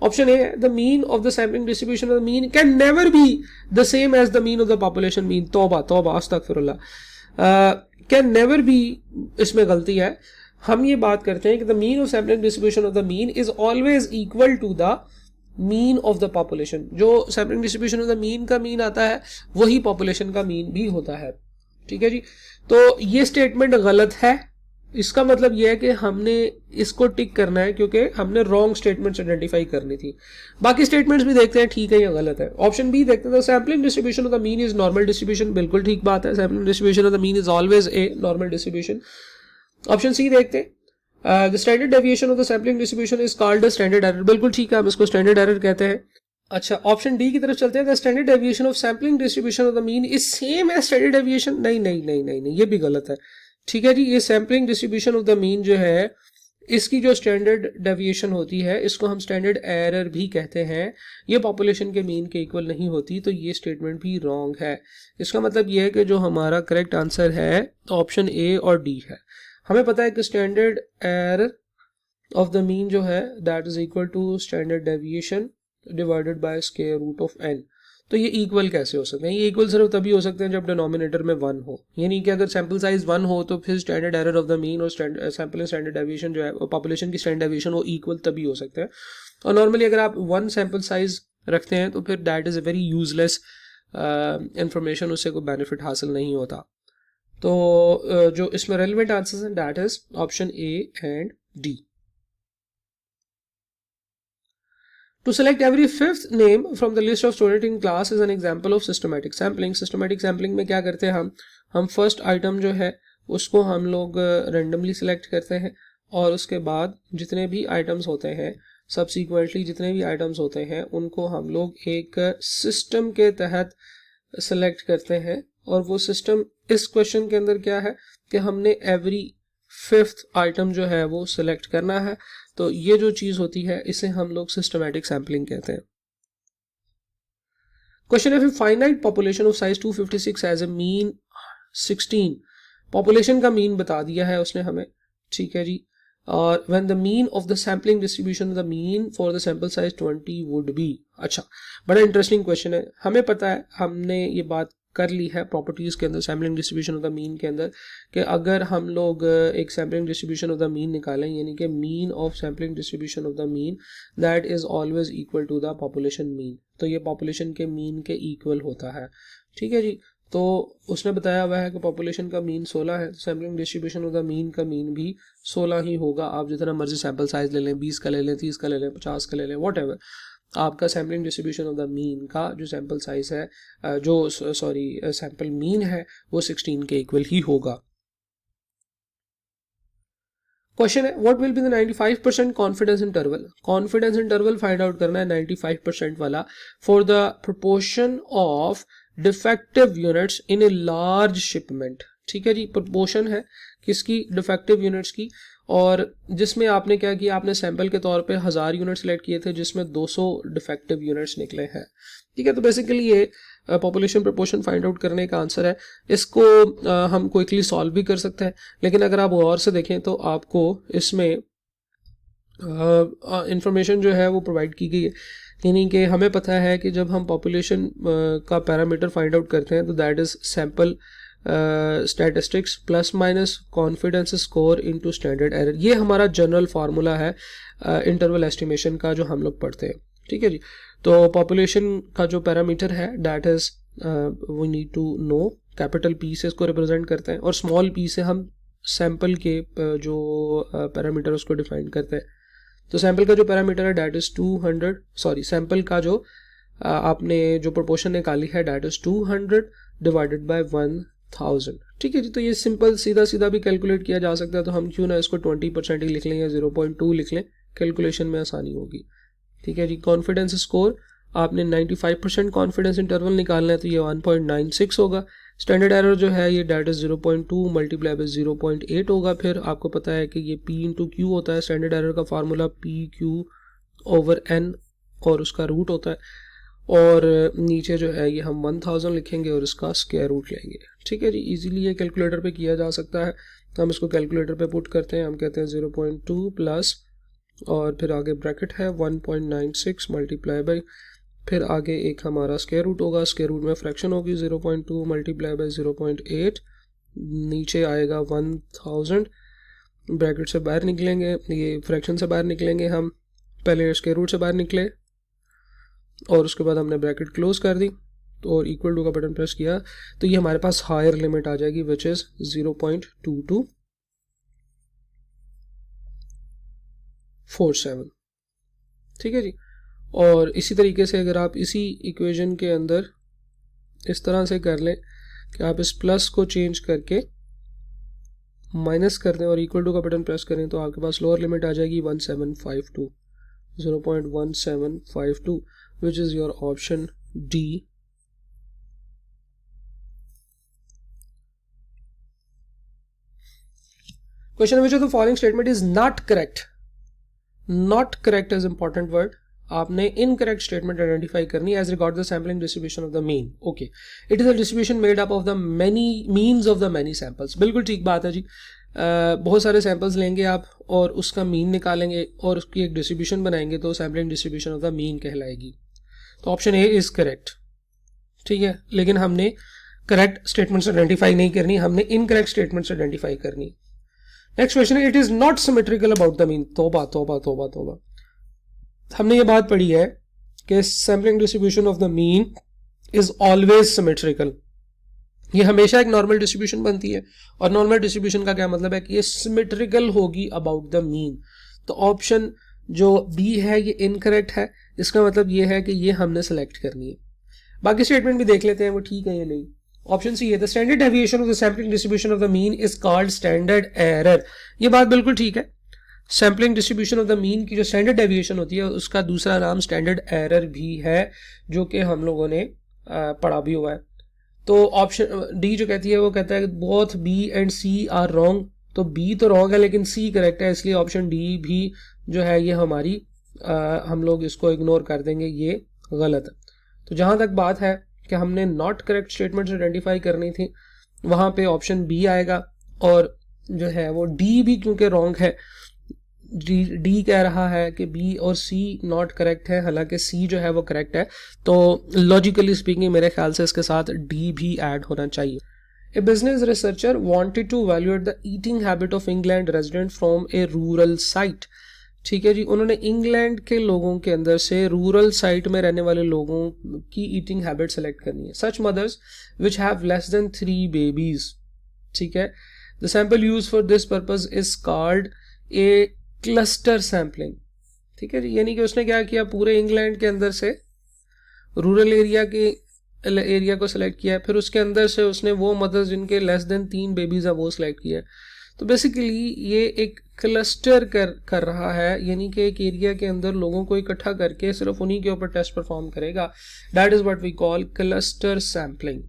ऑप्शन ए है the mean of the sampling distribution of the mean can never be the same as the mean of the population mean. तौबा तौबा अस्तगफिरुल्लाह, can never B, इसमें गलती है। हम ये बात करते हैं कि the mean of sampling distribution of the mean is always equal to the mean of the population. जो sampling distribution of the mean का मीन आता है वही पॉपुलेशन का मीन भी होता है। ठीक है जी, तो ये स्टेटमेंट गलत है। इसका मतलब यह है कि हमने इसको टिक करना है क्योंकि हमने रॉन्ग स्टेटमेंट्स आइडेंटिफाई करनी थी। बाकी स्टेटमेंट्स भी देखते हैं ठीक है या गलत है। ऑप्शन बी देखते हैं, sampling distribution of the mean is normal distribution, बिल्कुल ठीक बात है। Sampling distribution of the mean is always a normal distribution. Option C देखते हैं, the standard deviation of the sampling distribution is called the standard error, बिल्कुल ठीक है, हम इसको स्टैंडर्ड एरर कहते हैं। अच्छा, ऑप्शन डी की तरफ चलते हैं, the standard deviation of sampling distribution of the mean is same as standard deviation. नहीं नहीं नहीं नहीं नहीं, ये भी गलत है। ठीक है जी, ये sampling distribution of the mean जो है इसकी जो स्टैंडर्ड डेविएशन होती है इसको हम स्टैंडर्ड एरर भी कहते हैं। ये पॉपुलेशन के मीन के इक्वल नहीं होती, तो ये स्टेटमेंट भी रॉन्ग है। इसका मतलब ये है कि जो हमारा करेक्ट आंसर है ऑप्शन ए और डी है। हमें पता है कि standard error of the mean जो है that is equal to standard deviation divided by square root of n। तो ये इक्वल कैसे हो सकते हैं? ये इक्वल सिर्फ तभी हो सकते हैं जब डिनोमिनेटर में 1 हो, यानी कि अगर सैम्पल साइज 1 हो तो फिर standard error of the mean और सैम्पल स्टैंडर्ड डेविएशन जो है, पॉपुलेशन की स्टैंडर्ड डेविएशन, वो इक्वल तभी हो सकते हैं। और नॉर्मली अगर आप 1 सैम्पल साइज रखते हैं तो फिर that is a very useless information, उससे कोई बेनिफिट हासिल नहीं होता। तो जो इसमें रेलिवेंट आंसर्स हैं that is option A and D. To select every fifth name from the list of student in class is an example of systematic sampling। Systematic sampling में क्या करते हैं हम फर्स्ट आइटम जो है उसको हम लोग रेंडमली सिलेक्ट करते हैं, और उसके बाद जितने भी आइटम्स होते हैं, सब्सिक्वेंटली जितने भी आइटम्स होते हैं, उनको हम लोग एक सिस्टम के तहत सेलेक्ट करते हैं। और वो सिस्टम इस क्वेश्चन के अंदर क्या है कि हमने एवरी फिफ्थ आइटम जो है वो सिलेक्ट करना है। तो ये जो चीज होती है इसे हम लोग सिस्टमैटिक सैम्पलिंग कहते हैं। क्वेश्चन है, finite population of size 256 has a mean 16। Population का मीन बता दिया है उसने हमें, ठीक है जी। और when the mean of the sampling distribution the mean for the sample size 20 would be. अच्छा, बड़ा इंटरेस्टिंग क्वेश्चन है। हमें पता है, हमने ये बात कर ली है प्रॉपर्टीज के अंदर, sampling distribution of the mean के अंदर, कि अगर हम लोग एक sampling distribution of the mean निकालें, यानी कि mean of sampling distribution of the mean that is always equal to the population mean. तो ये पॉपुलेशन के मीन के इक्वल होता है, ठीक है जी। तो उसने बताया हुआ है कि पॉपुलेशन का मीन 16 है, sampling distribution of the mean का मीन भी 16 ही होगा। आप जितना मर्जी सैम्पल साइज ले लें, 20 का ले लें, 30 का ले लें, 50 का ले लें, वॉट एवर, आपका sampling distribution of the mean का जो सैम्पल साइज है, सैम्पल मीन है, वो 16 के इक्वल ही होगा। क्वेश्चन है, what will be the 95% confidence interval. Confidence interval find out करना है 95% वाला for the proportion of defective units in a large shipment. ठीक है जी, प्रोपोर्शन है किसकी? डिफेक्टिव यूनिट्स की। और जिसमें आपने क्या किया, आपने सैंपल के तौर पे 1000 यूनिट सिलेक्ट किए थे, जिसमें 200 डिफेक्टिव यूनिट्स निकले हैं। ठीक है, तो बेसिकली ये पॉपुलेशन प्रोपोर्शन फाइंड आउट करने का आंसर है। इसको हम क्विकली सॉल्व भी कर सकते हैं, लेकिन अगर आप गौर से देखें तो आपको इसमें इंफॉर्मेशन जो है वो प्रोवाइड की गई है। यानी कि हमें पता है कि जब हम पॉपुलेशन का पैरामीटर फाइंड आउट करते हैं तो that is sample statistics plus minus confidence score into standard error. ये हमारा जनरल फार्मूला है इंटरवल एस्टिमेशन का जो हम लोग पढ़ते हैं। ठीक है जी, तो पॉपुलेशन का जो पैरामीटर है that is we need to know, capital P से इसको रिप्रेजेंट करते हैं और स्मॉल पी से हम सैंपल के जो पैरामीटर उसको डिफाइन करते हैं। तो सैंपल का जो पैरामीटर है दैट इज 200, सैंपल का जो आपने जो प्रोपोर्शन निकाली है दैट इज 200 डिवाइडेड बाय 1000। ठीक है जी, तो ये सिंपल सीधा सीधा भी कैलकुलेट किया जा सकता है, तो हम क्यों ना इसको 20% ही लिख लें या 0.2 लिख लें, कैलकुलेशन में आसानी होगी। ठीक है जी, कॉन्फिडेंस स्कोर आपने 95% कॉन्फिडेंस इंटरवल निकालना है तो ये 1.96 होगा। स्टैंडर्ड एरर जो है ये डेट इज 0.2 मल्टीप्लाई बाय 0.8 होगा। फिर आपको पता है कि ये P इंटू क्यू होता है, स्टैंडर्ड एरर का फार्मूला PQ/N और उसका रूट होता है। और नीचे जो है ये हम 1000 लिखेंगे और इसका स्क्वायर रूट लेंगे। ठीक है जी, इजीली ये कैलकुलेटर पे किया जा सकता है। तो हम इसको कैलकुलेटर पे पुट करते हैं, हम कहते हैं 0.2 प्लस और फिर आगे ब्रैकेट है 1.96 मल्टीप्लाई बाय, फिर आगे एक हमारा स्क्वायर रूट होगा, स्क्वायर रूट में फ्रैक्शन होगी 0.2 मल्टीप्लाई बाय 0.8, नीचे आएगा 1000, ब्रैकेट से बाहर निकलेंगे, ये फ्रैक्शन से बाहर निकलेंगे हम, पहले स्क्वायर रूट से बाहर निकले और उसके बाद हमने ब्रैकेट क्लोज कर दी और इक्वल टू का बटन प्रेस किया तो ये हमारे पास हायर लिमिट आ जाएगी विच इज 0.2247। ठीक है जी, और इसी तरीके से अगर आप इसी इक्वेशन के अंदर इस तरह से कर लें कि आप इस प्लस को चेंज करके माइनस कर दें और इक्वल टू का बटन प्रेस करें तो आपके पास लोअर लिमिट आ जाएगी 1752, 0.1752 which is your option D। Question which of the following statement is not correct? Not correct is important word। आपने इनकरेक्ट स्टेटमेंट आइडेंटिफाई करनी है as regard the sampling distribution of the mean. Okay, it is a distribution made up of the many means of the many samples. बिल्कुल ठीक बात है जी। बहुत सारे samples लेंगे आप और उसका मीन निकालेंगे और उसकी एक डिस्ट्रीब्यूशन बनाएंगे तो sampling distribution of the mean कहलाएगी। तो ऑप्शन ए इज़ करेक्ट, ठीक है। लेकिन हमने करेक्ट स्टेटमेंट्स आइडेंटिफाई नहीं करनी, हमने इनकरेक्ट स्टेटमेंट्स आइडेंटिफाई करनी। नेक्स्ट क्वेश्चन है, it is not symmetrical about the mean. तोबा तोबा तोबा तोबा, हमने ये बात पढ़ी है कि sampling distribution of the mean is always symmetrical. ये हमेशा एक नॉर्मल डिस्ट्रीब्यूशन बनती है और नॉर्मल डिस्ट्रीब्यूशन का क्या मतलब है कि ये सिमेट्रिकल होगी अबाउट द मीन। तो ऑप्शन जो बी है ये इनकरेक्ट है, इसका मतलब ये है कि ये हमने सेलेक्ट करनी है। बाकी स्टेटमेंट भी देख लेते हैं वो ठीक है या नहीं। ऑप्शन सी है, the standard deviation of the sampling distribution of the mean is called standard error. ये बात बिल्कुल ठीक है, sampling distribution of the mean की जो स्टैंडर्ड डेविएशन होती है उसका दूसरा नाम स्टैंडर्ड एरर भी है, जो कि हम लोगों ने पढ़ा भी हुआ है। तो ऑप्शन डी जो कहती है वो कहता है both B and C are wrong. तो बी तो रॉन्ग है लेकिन सी करेक्ट है, इसलिए ऑप्शन डी भी जो है ये हमारी हम लोग इसको इग्नोर कर देंगे, ये गलत है। तो जहाँ तक बात है कि हमने नॉट करेक्ट स्टेटमेंट्स आइडेंटिफाई करनी थी, वहाँ पे ऑप्शन बी आएगा और जो है वो डी भी क्योंकि रॉन्ग है, डी कह रहा है कि बी और सी नॉट करेक्ट है, हालांकि सी जो है वो करेक्ट है। तो लॉजिकली स्पीकिंग मेरे ख्याल से इसके साथ डी भी ऐड होना चाहिए। A business researcher wanted to evaluate the eating habit of England resident from a rural site. ठीक है जी, उन्होंने इंग्लैंड के लोगों के अंदर से रूरल साइट में रहने वाले लोगों की ईटिंग हैबिट सेलेक्ट करनी है। Such mothers which have less than 3 babies. ठीक है, the sample use for this purpose is called a cluster sampling. ठीक है जी, यानी कि उसने क्या किया, पूरे इंग्लैंड के अंदर से रूरल एरिया को सिलेक्ट किया है, फिर उसके अंदर से उसने वो मदर्स जिनके लेस देन 3 बेबीज है वो सिलेक्ट किया है। तो बेसिकली ये एक क्लस्टर कर रहा है, यानी कि एक एरिया के अंदर लोगों को इकट्ठा करके सिर्फ उन्हीं के ऊपर टेस्ट परफॉर्म करेगा। That is what we call cluster sampling.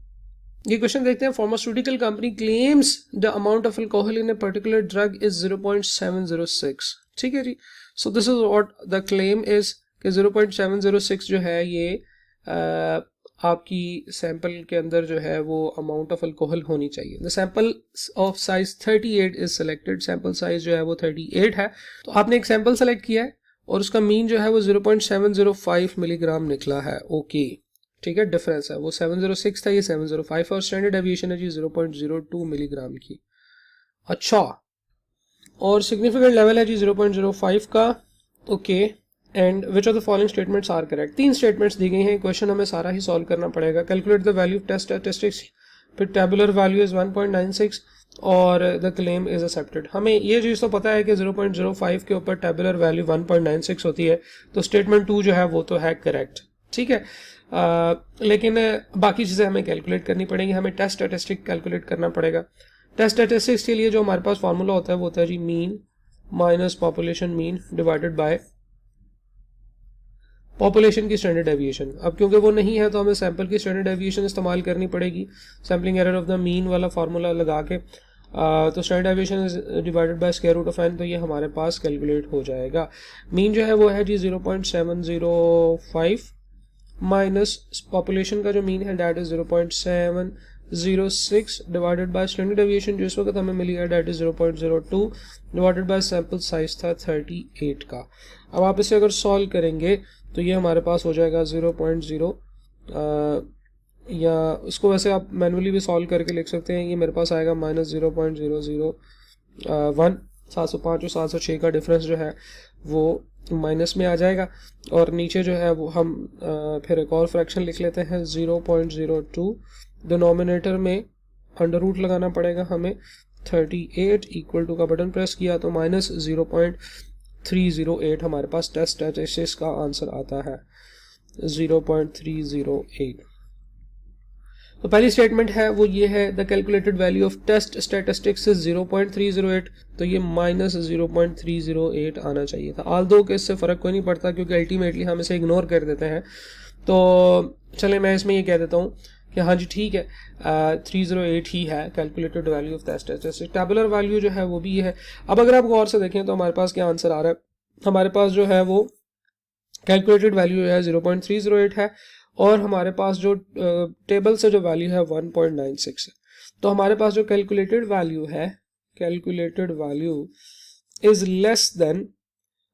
ये क्वेश्चन देखते हैं। Pharmaceutical company claims the amount of alcohol in a particular drug is 0.706। ठीक है जी, so this is what the claim is कि 0.706 जो है ये आपकी सैंपल के अंदर जो है वो अमाउंट ऑफ अल्कोहल होनी चाहिए। The sample of size 38 is selected. Sample size जो है वो 38 है। तो आपने एक सैंपल सेलेक्ट किया है और उसका मीन जो है वो 0.705 मिलीग्राम निकला है। ओके, ठीक है, डिफरेंस है, वो 706 था, ये 705 और स्टैंडर्ड डेविएशन है जी 0.02 मिलीग्राम की। अच्छा, और सिग्निफिकेंट लेवल है जी 0.05 का। Okay, and which of the following statements are correct. 3 statements दी गई हैं, क्वेश्चन हमें सारा ही सॉल्व करना पड़ेगा। Calculate the value of test statistics, फिर टेबुलर वैल्यू इज 1.96 और द क्लेम इज एक्सेप्टेड। हमें ये चीज़ तो पता है कि 0.05 के ऊपर टेबुलर वैल्यू 1.96 होती है, तो स्टेटमेंट 2 जो है वो तो है करेक्ट। ठीक है, लेकिन बाकी चीज़ें हमें कैलकुलेट करनी पड़ेंगी। हमें टेस्ट स्टैटिस्टिक कैलकुलेट करना पड़ेगा। टेस्ट स्टैटिस्टिक्स के लिए जो हमारे पास फार्मूला होता है वो होता है जी mean minus population mean divided by population की स्टैंडर्ड डेविएशन। अब क्योंकि वो नहीं है तो हमें सैंपल की स्टैंडर्ड डेविएशन इस्तेमाल करनी पड़ेगी, sampling error of the mean वाला फार्मूला लगा के। तो standard deviation is divided by square root of n, तो ये हमारे पास कैलकुलेट हो जाएगा। मीन जो है वो है जी 0.705 माइनस पॉपुलेशन का जो मीन है that is 0.706 divided by standard deviation जो इस वक्त हमें मिली है that is 0.02 divided by sample size था 38 का। अब आप इसे अगर सॉल्व करेंगे तो ये हमारे पास हो जाएगा 0.0 या इसको वैसे आप मैनुअली भी सॉल्व करके लिख सकते हैं। ये मेरे पास आएगा -0.001। 705 और 706 का डिफरेंस जो है वो माइनस में आ जाएगा और नीचे जो है वो हम फिर एक और फ्रैक्शन लिख लेते हैं 0.02। डिनोमिनेटर में अंडर रूट लगाना पड़ेगा हमें। 38 इक्वल टू का बटन प्रेस किया तो -0.308 हमारे पास टेस्ट स्टैटिस्टिक्स का आंसर आता है 0.308। तो पहली स्टेटमेंट है वो ये है, the calculated value of test statistics is 0.308, तो ये -0.308 आना चाहिए था। आल्दो के इससे फ़र्क कोई नहीं पड़ता क्योंकि अल्टीमेटली हम इसे इग्नोर कर देते हैं। तो चले मैं इसमें ये कह देता हूँ कि हाँ जी ठीक है, 308 ही है calculated value of test statistics. Tabular value जो है वो भी है। अब अगर आप गौर से देखें तो हमारे पास क्या आंसर आ रहा है, हमारे पास जो है वो कैलकुलेटेड वैल्यू है 0.308 है और हमारे पास जो टेबल से जो वैल्यू है 1.96 है। तो हमारे पास जो कैलकुलेटेड वैल्यू है calculated value is less than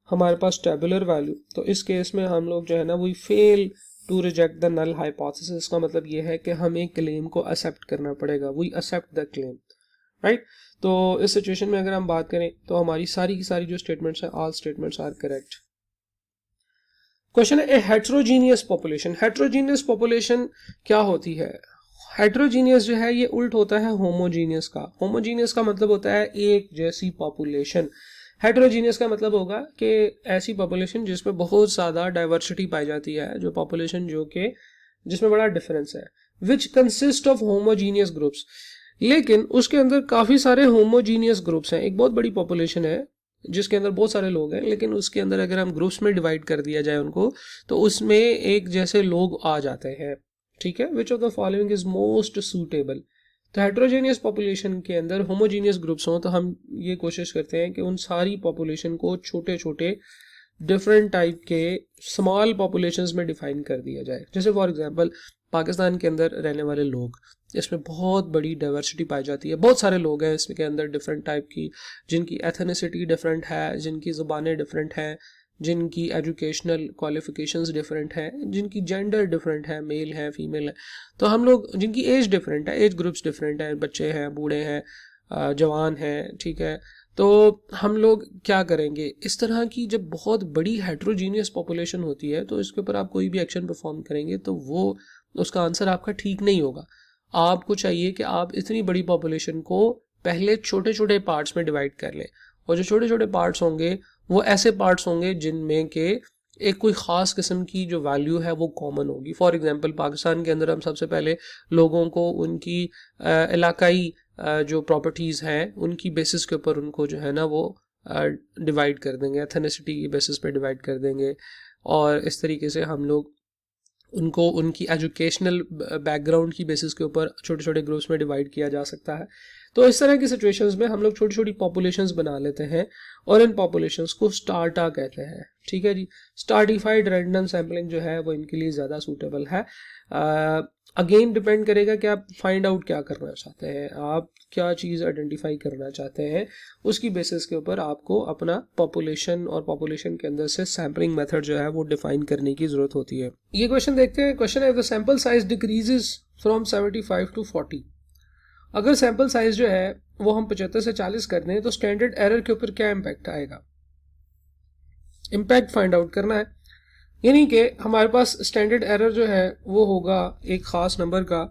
हमारे पास टेबुलर वैल्यू, तो इस केस में हम लोग जो है ना we fail to reject the null hypothesis. का मतलब ये है कि हमें क्लेम को एक्सेप्ट करना पड़ेगा, we accept the claim, right. तो इस सिचुएशन में अगर हम बात करें तो हमारी सारी की सारी जो स्टेटमेंट्स हैं, all statements are correct. Question है a heterogeneous population. Heterogeneous population क्या होती है? हेट्रोजीनियस जो है ये उल्ट होता है होमोजीनियस का। होमोजीनियस का मतलब होता है एक जैसी पॉपुलेशन। हेट्रोजीनियस का मतलब होगा कि ऐसी पॉपुलेशन जिसमें बहुत ज़्यादा डाइवर्सिटी पाई जाती है, जो पॉपुलेशन जो कि जिसमें बड़ा डिफरेंस है, which consist of homogeneous groups. लेकिन उसके अंदर काफ़ी सारे होमोजीनियस ग्रुप्स हैं। एक बहुत बड़ी पॉपुलेशन है जिसके अंदर बहुत सारे लोग हैं, लेकिन उसके अंदर अगर हम ग्रुप्स में डिवाइड कर दिया जाए उनको, तो उसमें एक जैसे लोग आ जाते हैं, ठीक है। Which of the following is most suitable. तो हेट्रोजेनियस पॉपुलेशन के अंदर होमोजीनियस ग्रुप्स हों तो हम ये कोशिश करते हैं कि उन सारी पॉपुलेशन को छोटे छोटे डिफरेंट टाइप के स्मॉल पॉपुलेशंस में डिफाइन कर दिया जाए। जैसे फॉर एग्जांपल पाकिस्तान के अंदर रहने वाले लोग, इसमें बहुत बड़ी डाइवर्सिटी पाई जाती है, बहुत सारे लोग हैं इसमें के अंदर डिफरेंट टाइप की, जिनकी एथनिसिटी डिफरेंट है, जिनकी ज़ुबानें डिफरेंट हैं, जिनकी एजुकेशनल क्वालिफिकेशंस डिफरेंट हैं, जिनकी जेंडर डिफरेंट है, मेल है फीमेल है, तो हम लोग जिनकी एज डिफरेंट है, एज ग्रुप्स डिफरेंट है, बच्चे हैं, बूढ़े हैं, जवान हैं, ठीक है। तो हम लोग क्या करेंगे, इस तरह की जब बहुत बड़ी हेट्रोजीनियस पॉपुलेशन होती है तो इसके ऊपर आप कोई भी एक्शन परफॉर्म करेंगे तो वो उसका आंसर आपका ठीक नहीं होगा। आपको चाहिए कि आप इतनी बड़ी पॉपुलेशन को पहले छोटे छोटे पार्ट्स में डिवाइड कर लें, और जो छोटे छोटे पार्ट्स होंगे वो ऐसे पार्ट्स होंगे जिनमें के एक कोई ख़ास किस्म की जो वैल्यू है वो कॉमन होगी। फॉर एग्जांपल पाकिस्तान के अंदर हम सबसे पहले लोगों को उनकी इलाकाई जो प्रॉपर्टीज़ हैं उनकी बेसिस के ऊपर उनको जो है ना वो डिवाइड कर देंगे, एथनिसिटी की बेसिस पे डिवाइड कर देंगे, और इस तरीके से हम लोग उनको उनकी एजुकेशनल बैकग्राउंड की बेसिस के ऊपर छोटे छोटे ग्रुप्स में डिवाइड किया जा सकता है। तो इस तरह की सिचुएशंस में हम लोग छोटी छोटी पॉपुलेशंस बना लेते हैं और इन पॉपुलेशंस को स्टार्टा कहते हैं, ठीक है जी। स्टार्टिफाइड रैंडम सैम्पलिंग जो है वो इनके लिए ज़्यादा सूटेबल है। अगेन डिपेंड करेगा कि आप फाइंड आउट क्या करना चाहते हैं, आप क्या चीज़ आइडेंटिफाई करना चाहते हैं, उसकी बेसिस के ऊपर आपको अपना पॉपुलेशन और पॉपुलेशन के अंदर से सैम्पलिंग मेथड जो है वो डिफाइन करने की ज़रूरत होती है। ये क्वेश्चन देखते हैं। क्वेश्चन है the sample size decreases from 75 to 40। अगर सैम्पल साइज जो है वो हम 75 से 40 कर दें तो स्टैंडर्ड एरर के ऊपर क्या इम्पैक्ट आएगा, इम्पैक्ट फाइंड आउट करना है। यानी कि हमारे पास स्टैंडर्ड एरर जो है वो होगा एक ख़ास नंबर का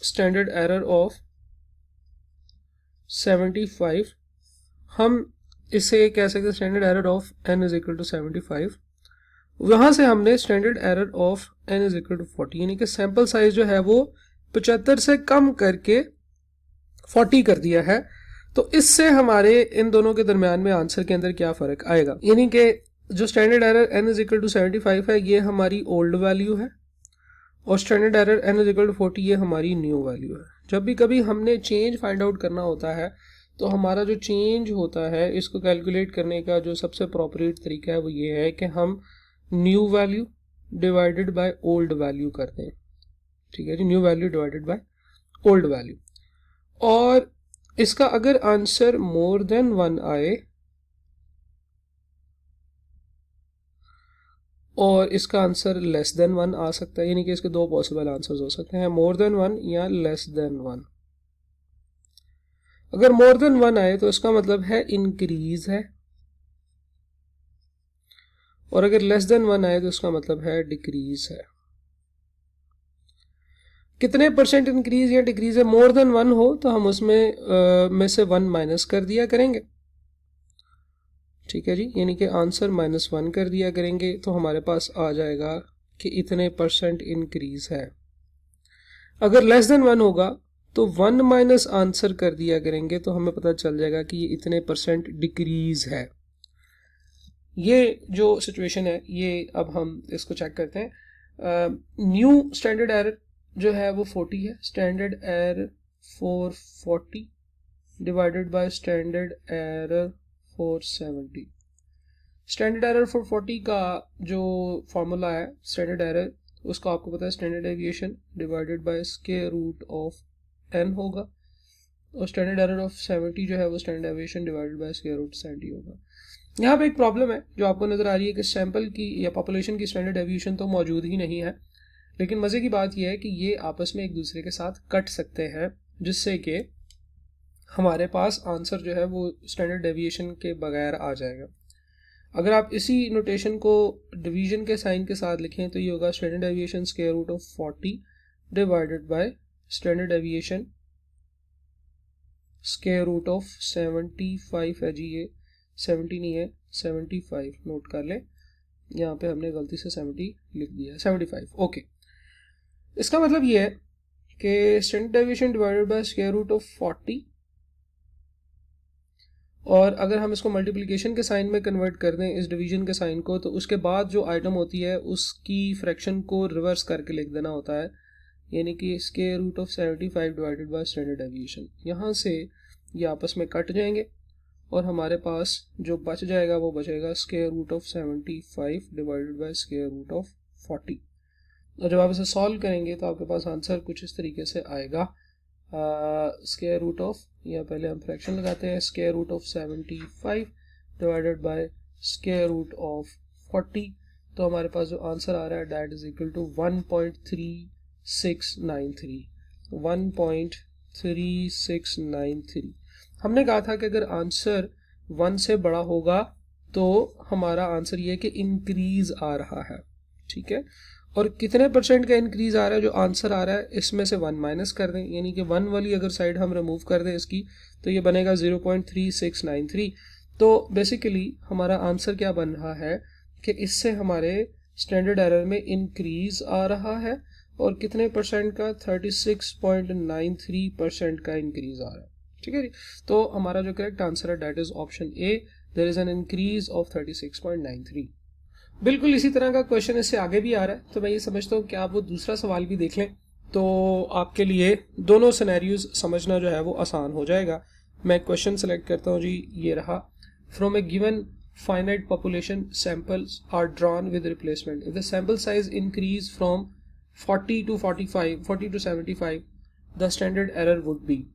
स्टैंडर्ड एरर ऑफ 75। हम इसे कह सकते हैं standard error of n is equal to 75। वहाँ से हमने standard error of n is equal to 40, यानी कि सैम्पल साइज जो है वो 75 से कम करके 40 कर दिया है। तो इससे हमारे इन दोनों के दरमियान में आंसर के अंदर क्या फ़र्क आएगा, यानी कि जो standard error n is equal to 75 है ये हमारी ओल्ड वैल्यू है, और standard error n is equal to 40 ये हमारी न्यू वैल्यू है। जब भी कभी हमने चेंज फाइंड आउट करना होता है तो हमारा जो चेंज होता है इसको कैलकुलेट करने का जो सबसे अप्रोप्रिएट तरीका है वो ये है कि हम new value divided by old value करते हैं, ठीक है जी। New value divided by old value, और इसका अगर आंसर मोर देन 1 आए और इसका आंसर लेस देन 1 आ सकता है, यानी कि इसके दो पॉसिबल आंसर्स हो सकते हैं, मोर देन 1 या लेस देन 1। अगर मोर देन 1 आए तो इसका मतलब है इंक्रीज है, और अगर लेस देन 1 आए तो इसका मतलब है डिक्रीज है। कितने परसेंट इंक्रीज या डिक्रीज है, मोर देन 1 हो तो हम उसमें में से 1 माइनस कर दिया करेंगे, ठीक है जी, यानी कि आंसर -1 कर दिया करेंगे तो हमारे पास आ जाएगा कि इतने परसेंट इंक्रीज है। अगर लेस देन 1 होगा तो 1 माइनस आंसर कर दिया करेंगे तो हमें पता चल जाएगा कि ये इतने परसेंट डिक्रीज है। ये जो सिचुएशन है ये अब हम इसको चेक करते हैं। न्यू स्टैंडर्ड एरर जो है वो 40 है, standard error for 40 divided by standard error for 70। Standard error for 40 का जो फॉर्मूला है स्टैंडर्ड एरर उसका आपको पता है standard deviation divided by square root of n होगा, और स्टैंडर्ड एरर ऑफ 70 जो है वो standard deviation divided by square root 70 होगा। यहाँ पे एक प्रॉब्लम है जो आपको नज़र आ रही है कि सैंपल की या पॉपुलेशन की स्टैंडर्ड डेविएशन तो मौजूद ही नहीं है, लेकिन मज़े की बात यह है कि ये आपस में एक दूसरे के साथ कट सकते हैं, जिससे कि हमारे पास आंसर जो है वो स्टैंडर्ड डेविएशन के बगैर आ जाएगा। अगर आप इसी नोटेशन को डिवीजन के साइन के साथ लिखें तो ये होगा standard deviation square root of 40 divided by standard deviation square root of 75 है जी, ये 70 नहीं है 75, नोट कर लें, यहाँ पे हमने गलती से 70 लिख दिया है, 75। ओके, इसका मतलब ये है कि standard deviation divided by square root of 40, और अगर हम इसको मल्टीप्लिकेशन के साइन में कन्वर्ट कर दें इस डिवीजन के साइन को, तो उसके बाद जो आइटम होती है उसकी फ्रैक्शन को रिवर्स करके लिख देना होता है, यानी कि square root of 75 divided by standard deviation. यहाँ से ये आपस में कट जाएंगे और हमारे पास जो बच जाएगा वो बचेगा square root of 75 divided by square root of 40। और जब आप इसे सॉल्व करेंगे तो आपके पास आंसर कुछ इस तरीके से आएगा, स्क्वायर रूट ऑफ, या पहले हम फ्रैक्शन लगाते हैं, square root of 75 divided by square root of 40, तो हमारे पास जो आंसर आ रहा है दैट इज इक्वल टू 1.3693। 1.3693। हमने कहा था कि अगर आंसर 1 से बड़ा होगा तो हमारा आंसर ये है कि इंक्रीज आ रहा है, ठीक है, और कितने परसेंट का इंक्रीज आ रहा है, जो आंसर आ रहा है इसमें से 1 माइनस कर दें, यानी कि 1 वाली अगर साइड हम रिमूव कर दें इसकी तो ये बनेगा 0.3693। तो बेसिकली हमारा आंसर क्या बन रहा है कि इससे हमारे स्टैंडर्ड एरर में इंक्रीज आ रहा है, और कितने परसेंट का, 36.93% का इंक्रीज आ रहा है, ठीक है जी। तो हमारा जो करेक्ट आंसर है that is option A, there is an increase of 36.93। बिल्कुल इसी तरह का क्वेश्चन इससे आगे भी आ रहा है, तो मैं ये समझता हूँ कि आप वो दूसरा सवाल भी देख लें तो आपके लिए दोनों सिनेरियोज समझना जो है वो आसान हो जाएगा। मैं क्वेश्चन सेलेक्ट करता हूँ जी, ये रहा, from a given finite population samples are drawn with replacement, if the sample size increase from 40 to 45, 40 to 75, the standard error would be.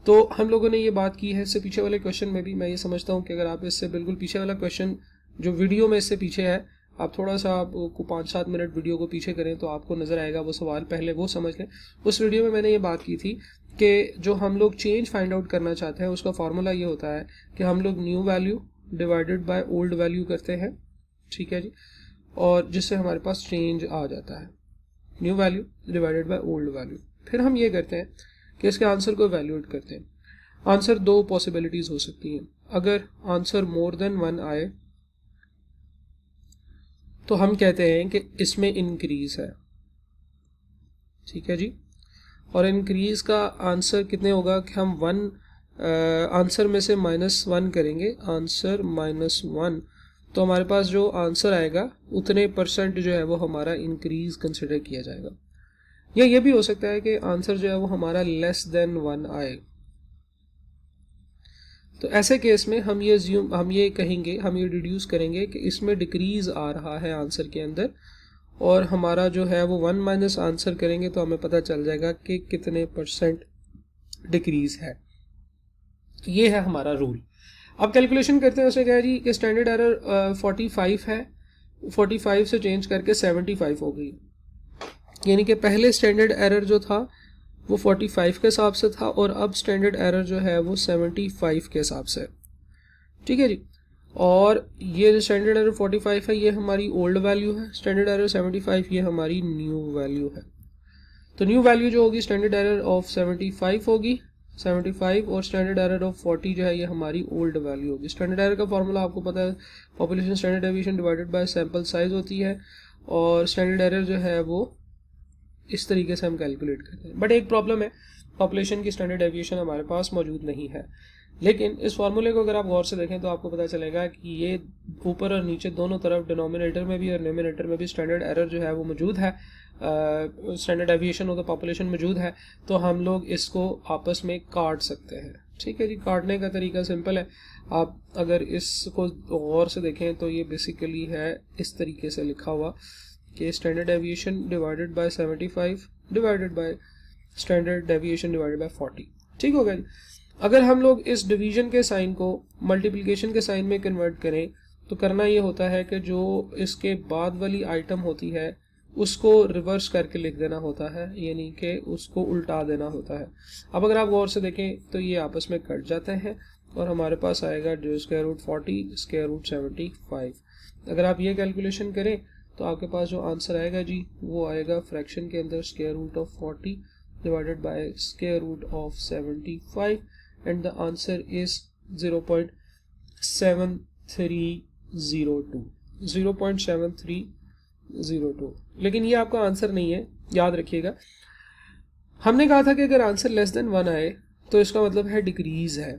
तो हम लोगों ने ये बात की है इससे पीछे वाले क्वेश्चन में भी। मैं ये समझता हूँ कि अगर आप इससे बिल्कुल पीछे वाला क्वेश्चन जो वीडियो में इससे पीछे है, आप थोड़ा सा आपको 5-7 मिनट वीडियो को पीछे करें तो आपको नज़र आएगा वो सवाल, पहले वो समझ लें। उस वीडियो में मैंने ये बात की थी कि जो हम लोग चेंज फाइंड आउट करना चाहते हैं उसका फार्मूला ये होता है कि हम लोग new value divided by old value करते हैं, ठीक है जी, और जिससे हमारे पास चेंज आ जाता है, new value divided by old value. फिर हम ये करते हैं कि इसके आंसर को वैल्यूएट करते हैं। आंसर दो पॉसिबिलिटीज़ हो सकती हैं, अगर आंसर मोर देन 1 आए तो हम कहते हैं कि इसमें इंक्रीज है, ठीक है जी, और इंक्रीज का आंसर कितने होगा कि हम 1 आंसर में से -1 करेंगे, आंसर -1, तो हमारे पास जो आंसर आएगा उतने परसेंट जो है वो हमारा इंक्रीज कंसिडर किया जाएगा। या ये भी हो सकता है कि आंसर जो है वो हमारा लेस देन 1 आए, तो ऐसे केस में हम ये कहेंगे, हम ये डिड्यूस करेंगे कि इसमें डिक्रीज आ रहा है आंसर के अंदर, और हमारा जो है वो 1 माइनस आंसर करेंगे तो हमें पता चल जाएगा कि कितने परसेंट डिक्रीज है। ये है हमारा रूल। अब कैलकुलेशन करते हैं, उसने कहा जी कि स्टैंडर्ड एरर 45 है, 45 से चेंज करके 75 हो गई, यानी कि पहले स्टैंडर्ड एरर जो था वो 45 के हिसाब से था और अब स्टैंडर्ड एरर जो है वो 75 के हिसाब से, ठीक है जी। और ये जो स्टैंडर्ड एरर 45 है ये हमारी ओल्ड वैल्यू है, स्टैंडर्ड एरर 75 ये हमारी न्यू वैल्यू है। तो न्यू वैल्यू जो होगी स्टैंडर्ड एरर ऑफ 75 होगी, 75, और स्टैंडर्ड एरर ऑफ 40 जो है ये हमारी ओल्ड वैल्यू होगी। स्टैंडर्ड एरर का फॉर्मूला आपको पता है, population standard deviation divided bye sample size होती है, और स्टैंडर्ड एरर जो है वो इस तरीके से हम कैलकुलेट करते हैं। बट एक प्रॉब्लम है, पॉपुलेशन की स्टैंडर्ड डेविएशन हमारे पास मौजूद नहीं है, लेकिन इस फार्मूले को अगर आप गौर से देखें तो आपको पता चलेगा कि ये ऊपर और नीचे दोनों तरफ डिनोमिनेटर में भी और न्यूमरेटर में भी स्टैंडर्ड एरर जो है वो मौजूद है, standard deviation of the population मौजूद है, तो हम लोग इसको आपस में काट सकते हैं, ठीक है जी। काटने का तरीका सिंपल है, आप अगर इसको गौर से देखें तो ये बेसिकली है इस तरीके से लिखा हुआ कि standard deviation divided bye 75 divided by standard deviation divided bye 40। ठीक हो गया जी। अगर हम लोग इस डिवीजन के साइन को मल्टीप्लिकेशन के साइन में कन्वर्ट करें तो करना ये होता है कि जो इसके बाद वाली आइटम होती है उसको रिवर्स करके लिख देना होता है, यानी कि उसको उल्टा देना होता है। अब अगर आप गौर से देखें तो ये आपस में कट जाते हैं और हमारे पास आएगा जो स्क्वायर रूट 40 स्क्वायर रूट 75। अगर आप ये कैलकुलेशन करें तो आपके पास जो आंसर आएगा जी वो आएगा फ्रैक्शन के अंदर square root of 40 divided by square root of 75 and the answer is 0.7302। लेकिन ये आपका आंसर नहीं है, याद रखिएगा। हमने कहा था कि अगर आंसर लेस देन 1 आए तो इसका मतलब है डिक्रीज है,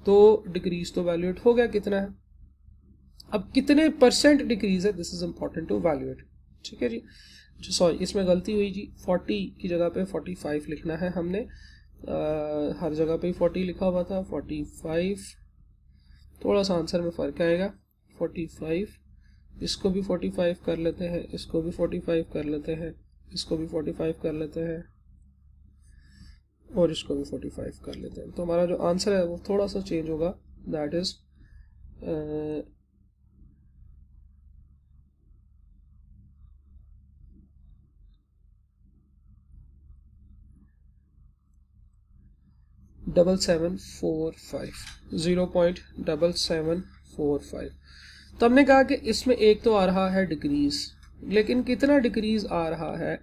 तो डिक्रीज तो वैल्यूएट हो गया कितना है। अब कितने परसेंट डिक्रीज है, this is important to evaluate. ठीक है जी। सॉरी, इसमें गलती हुई जी, 40 की जगह पे 45 लिखना है हमने। हर जगह पे 40 लिखा हुआ था, 45। थोड़ा सा आंसर में फ़र्क आएगा, 45। इसको भी 45 कर लेते हैं, इसको भी 45 कर लेते हैं, इसको भी 45 कर लेते हैं और इसको भी 45 कर लेते हैं। तो हमारा जो आंसर है वो थोड़ा सा चेंज होगा, दैट इज डबल 0.7745। तो हमने कहा कि इसमें एक तो आ रहा है डिक्रीज, लेकिन कितना डिक्रीज आ रहा है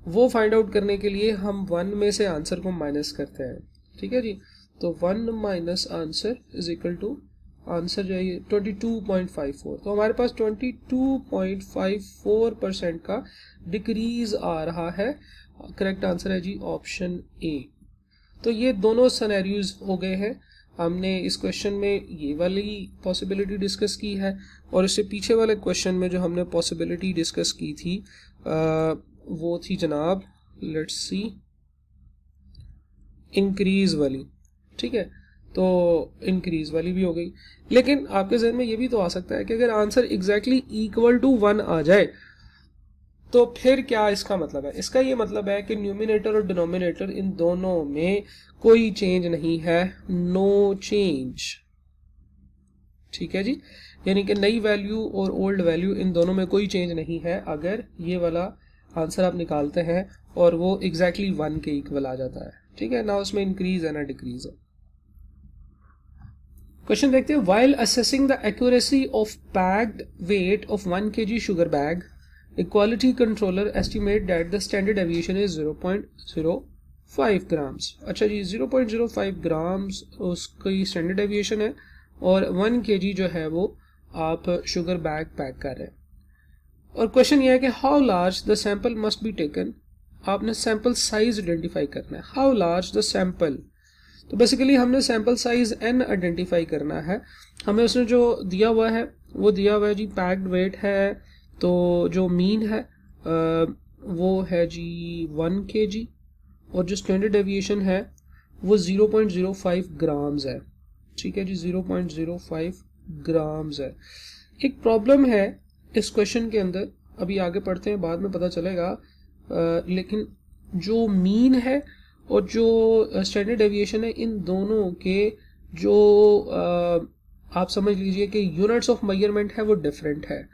वो फाइंड आउट करने के लिए हम 1 में से आंसर को माइनस करते हैं। ठीक है जी। तो 1 minus answer is equal to answer जो है 22.54। तो हमारे पास 22.54% का डिक्रीज आ रहा है। करेक्ट आंसर है जी ऑप्शन ए। तो ये दोनों सिनेरियोज हो गए हैं। हमने इस क्वेश्चन में ये वाली पॉसिबिलिटी डिस्कस की है और इससे पीछे वाले क्वेश्चन में जो हमने पॉसिबिलिटी डिस्कस की थी वो थी जनाब, लेट्स सी, इंक्रीज वाली। ठीक है, तो इंक्रीज वाली भी हो गई। लेकिन आपके जहन में ये भी तो आ सकता है कि अगर आंसर एग्जैक्टली इक्वल टू 1 आ जाए तो फिर क्या इसका मतलब है। इसका ये मतलब है कि न्यूमिनेटर और डिनोमिनेटर इन दोनों में कोई चेंज नहीं है, नो चेंज। ठीक है जी, यानी कि नई वैल्यू और ओल्ड वैल्यू इन दोनों में कोई चेंज नहीं है अगर ये वाला आंसर आप निकालते हैं और वो एग्जैक्टली 1 के इक्वल आ जाता है। ठीक है ना, उसमें इंक्रीज है ना डिक्रीज है। क्वेश्चन देखते हैं, while assessing the accuracy of packed weight of 1 kg sugar bag, a quality controller estimate that the standard deviation is 0.05 grams। अच्छा जी, 0.05 ग्राम्स उसकी स्टैंडर्ड डेविएशन है और 1 kg जो है वो आप शुगर बैग पैक कर रहे हैं। और क्वेश्चन ये है कि how large the sample must be taken. आपने सैंपल साइज आइडेंटिफाई करना है, हाउ लार्ज द सैंपल। तो बेसिकली हमने सैंपल साइज n आइडेंटिफाई करना है। हमें उसने जो दिया हुआ है वो दिया हुआ है जी पैक्ड वेट है, तो जो मीन है वो है जी 1 kg और जो स्टैंडर्ड डेविएशन है वो 0.05 ग्राम्स है। ठीक है जी, 0.05 ग्राम्स है। एक प्रॉब्लम है इस क्वेश्चन के अंदर, अभी आगे पढ़ते हैं बाद में पता चलेगा, लेकिन जो मीन है और जो स्टैंडर्ड डेविएशन है इन दोनों के जो आप समझ लीजिए कि यूनिट्स ऑफ मेजरमेंट है वो डिफरेंट है।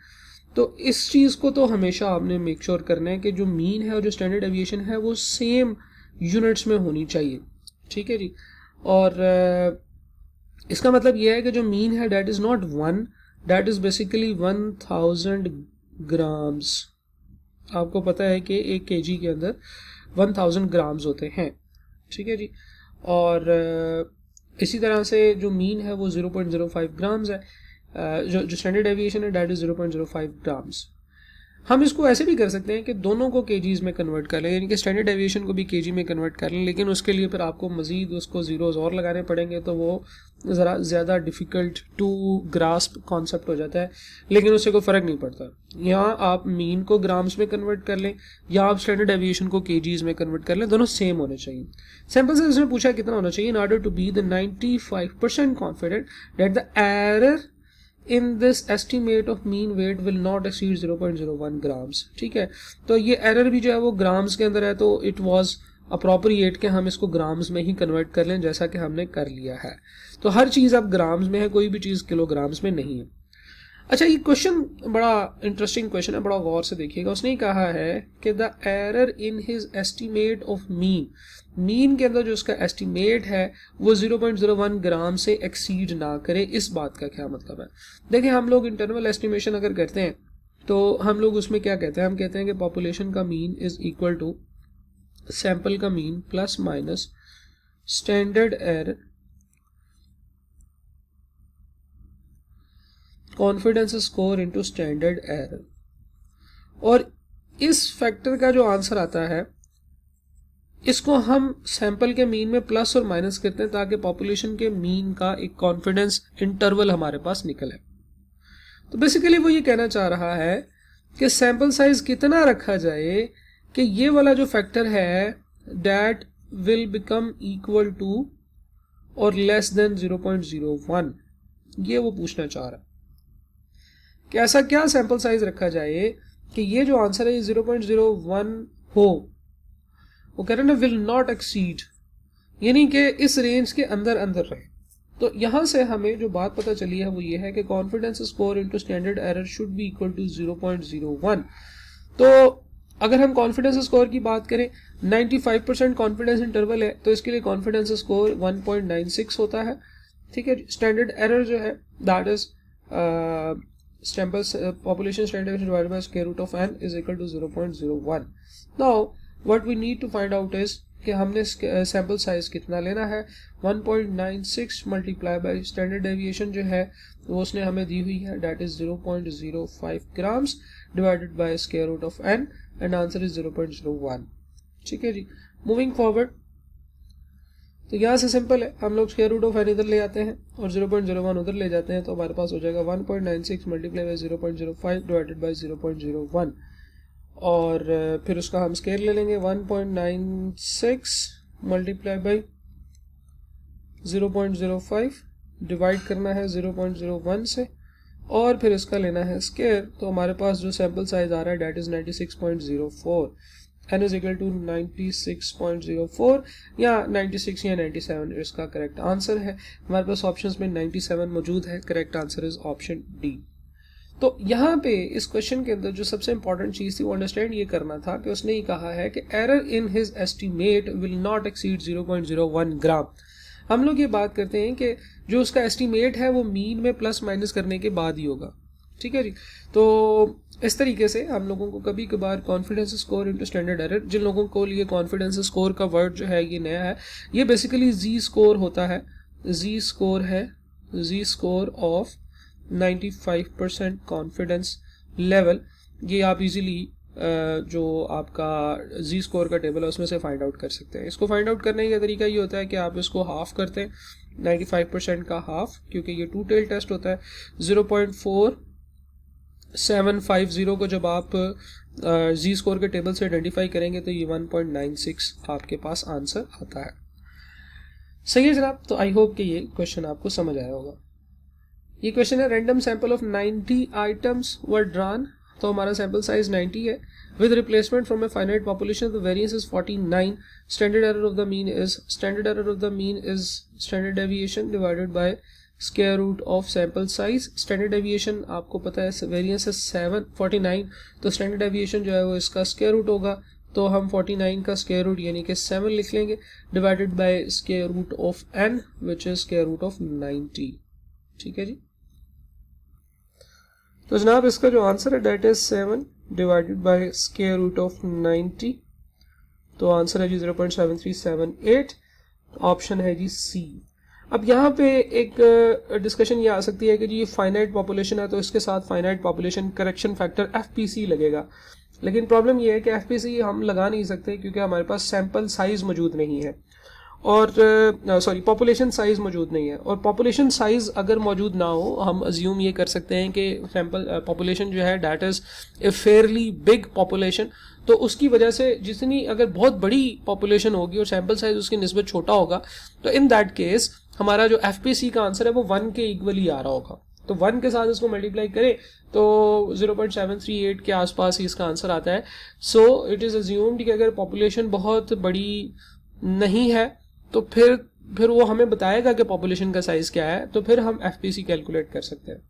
तो इस चीज़ को तो हमेशा आपने मेक श्योर करना है कि जो मीन है और जो स्टैंडर्ड डेविएशन है वो सेम यूनिट्स में होनी चाहिए। ठीक है जी। और इसका मतलब यह है कि जो मीन है that is not 1, that is basically 1000 grams. आपको पता है कि 1 kg के अंदर 1000 ग्राम्स होते हैं। ठीक है जी। और इसी तरह से जो मीन है वो 0.05 ग्राम्स है, जो स्टैंडर्ड डेविएशन है डेट इज 0.05 ग्राम्स। हम इसको ऐसे भी कर सकते हैं कि दोनों को केजीज में कन्वर्ट कर लें, यानी कि स्टैंडर्ड डेविएशन को भी केजी में कन्वर्ट कर लें, लेकिन उसके लिए फिर आपको मजीद उसको ज़ीरोज़ और लगाने पड़ेंगे, तो वो ज़रा ज़्यादा डिफ़िकल्ट टू ग्रास्प कॉन्सेप्ट हो जाता है। लेकिन उससे कोई फ़र्क नहीं पड़ता, यहाँ आप मीन को ग्राम्स में कन्वर्ट कर लें या आप स्टैंडर्ड डेविएशन को केजीज में कन्वर्ट कर लें, दोनों सेम होने चाहिए। सैम्पल साइज उसने पूछा कितना होना चाहिए, in order to be the 95% confident that the error in this estimate of mean weight will not exceed 0.01 grams. ठीक है, तो ये एरर भी जो है वो ग्राम्स के अंदर है, तो इट वाज अप्रोप्रिएट कि हम इसको ग्राम्स में ही कन्वर्ट कर लें, जैसा कि हमने कर लिया है। तो हर चीज़ अब ग्राम्स में है, कोई भी चीज़ किलोग्राम्स में नहीं है। अच्छा, ये क्वेश्चन बड़ा इंटरेस्टिंग क्वेश्चन है, बड़ा गौर से देखिएगा। उसने कहा है कि the error in his estimate of mean के अंदर जो उसका एस्टिमेट है वो 0.01 ग्राम से एक्सीड ना करे। इस बात का क्या मतलब है? देखिए, हम लोग इंटरवल एस्टिमेशन अगर करते हैं तो हम लोग उसमें क्या कहते हैं? हम कहते हैं कि पॉपुलेशन का mean is equal to sample का mean plus minus standard error confidence score into standard error. और इस फैक्टर का जो आंसर आता है इसको हम सैंपल के मीन में प्लस और माइनस करते हैं ताकि पॉपुलेशन के मीन का एक कॉन्फिडेंस इंटरवल हमारे पास निकले। तो बेसिकली वो ये कहना चाह रहा है कि सैंपल साइज कितना रखा जाए कि ये वाला जो फैक्टर है that will become equal to और लेस देन 0.01, ये वो पूछना चाह रहा है कि ऐसा क्या सैंपल साइज रखा जाए कि ये जो आंसर है 0.01 हो। वो कह रहे हैं ना विल नॉट एक्सीड, यानी कि इस रेंज के अंदर अंदर रहे। तो यहां से हमें जो बात पता चली है वो ये है कि confidence score into standard error should be equal to 0.01। तो अगर हम कॉन्फिडेंस स्कोर की बात करें, 95% कॉन्फिडेंस इंटरवल है, तो इसके लिए कॉन्फिडेंस स्कोर 1.96 होता है। ठीक है, स्टैंडर्ड एरर जो है that is population standard deviation divided by square root of n is equal to 0.01. Now what we need to find out is कि हमने सैम्पल साइज कितना लेना है। 1.96 मल्टीप्लाई बाय स्टैंडर्ड डेविएशन जो है वो उसने हमें दी हुई है, that is 0.05 grams divided by square root of n and answer is 0.01। ठीक है जी, मूविंग फॉरवर्ड। तो यहाँ से सिंपल है, हम लोग स्क्वायर रूट ऑफ n इधर ले आते हैं और 0.01 उधर ले जाते हैं, तो हमारे पास हो जाएगा 1.96 मल्टीप्लाई बाय 0.05 डिवाइडेड बाय 0.01 और फिर उसका हम स्केयर ले लेंगे 1.96 मल्टीप्लाई बाय 0.05 डिवाइड करना है 0.01 से और फिर इसका लेना है स्केयर। तो हमारे पास जो सैंपल साइज आ रहा है that is 96.04, n is equal to 96.04 या 96 या 97 इसका करेक्ट आंसर है। हमारे पास ऑप्शंस में 97 मौजूद है, correct answer is option D. तो यहाँ पे इस क्वेश्चन के अंदर जो सबसे इंपॉर्टेंट चीज थी वो अंडरस्टैंड ये करना था कि उसने ये कहा है कि error in his estimate will not exceed 0.01 ग्राम। हम लोग ये बात करते हैं कि जो उसका एस्टिमेट है वो मीन में प्लस माइनस करने के बाद ही होगा। ठीक है जी, तो इस तरीके से हम लोगों को कभी कभार confidence score into standard error, जिन लोगों को लिए कॉन्फिडेंस स्कोर का वर्ड जो है ये नया है, ये बेसिकली जी स्कोर होता है। जी स्कोर है जी स्कोर ऑफ 95% कॉन्फिडेंस लेवल। ये आप इजीली जो आपका जी स्कोर का टेबल है उसमें से फाइंड आउट कर सकते हैं। इसको फाइंड आउट करने का तरीका ये होता है कि आप इसको हाफ करते हैं, 95% का हाफ, क्योंकि ये टू टेल टेस्ट होता है। 0.4750 को जब आप जी स्कोर के टेबल से आइडेंटिफाई करेंगे तो ये 1.96 आपके पास आंसर आता है। सही है जनाब, तो आई होप कि ये क्वेश्चन आपको समझ आया होगा। ये क्वेश्चन है random sample of 90 items were drawn, तो हमारा सैंपल साइज 90 है। With replacement from a finite population the variance is 49। Standard error of the mean is standard deviation divided by square root of sample size. Standard deviation आपको पता है variance है 49, तो standard deviation जो है वो इसका स्क्वायर रूट होगा, तो हम 49 का स्क्वायर रूट यानी कि 7 लिख लेंगे divided by square root of n which is square root of 90। ठीक है जी, तो जनाब इसका जो आंसर है that is 7 divided by square root of 90, तो आंसर है जी 0.7378, ऑप्शन है जी सी। अब यहाँ पे एक डिस्कशन ये आ सकती है कि जी ये फाइनाइट पॉपुलेशन है तो इसके साथ finite population correction factor FPC लगेगा, लेकिन प्रॉब्लम ये है कि एफपीसी हम लगा नहीं सकते क्योंकि हमारे पास सैंपल साइज मौजूद नहीं है और पॉपुलेशन साइज मौजूद नहीं है। और पॉपुलेशन साइज अगर मौजूद ना हो, हम अज्यूम ये कर सकते हैं कि सैंपल पॉपुलेशन जो है that is a Fairlie big population, तो उसकी वजह से जितनी अगर बहुत बड़ी पॉपुलेशन होगी और सैंपल साइज उसकी निस्बत छोटा होगा, तो इन दैट केस हमारा जो एफपीसी का आंसर है वो 1 के इक्वली आ रहा होगा। तो 1 के साथ इसको मल्टीप्लाई करें तो 0.738 के आसपास ही इसका आंसर आता है। सो इट इज़ अज्यूम्ड कि अगर पॉपुलेशन बहुत बड़ी नहीं है तो फिर वो हमें बताएगा कि पॉपुलेशन का साइज़ क्या है, तो फिर हम FPC कैलकुलेट कर सकते हैं।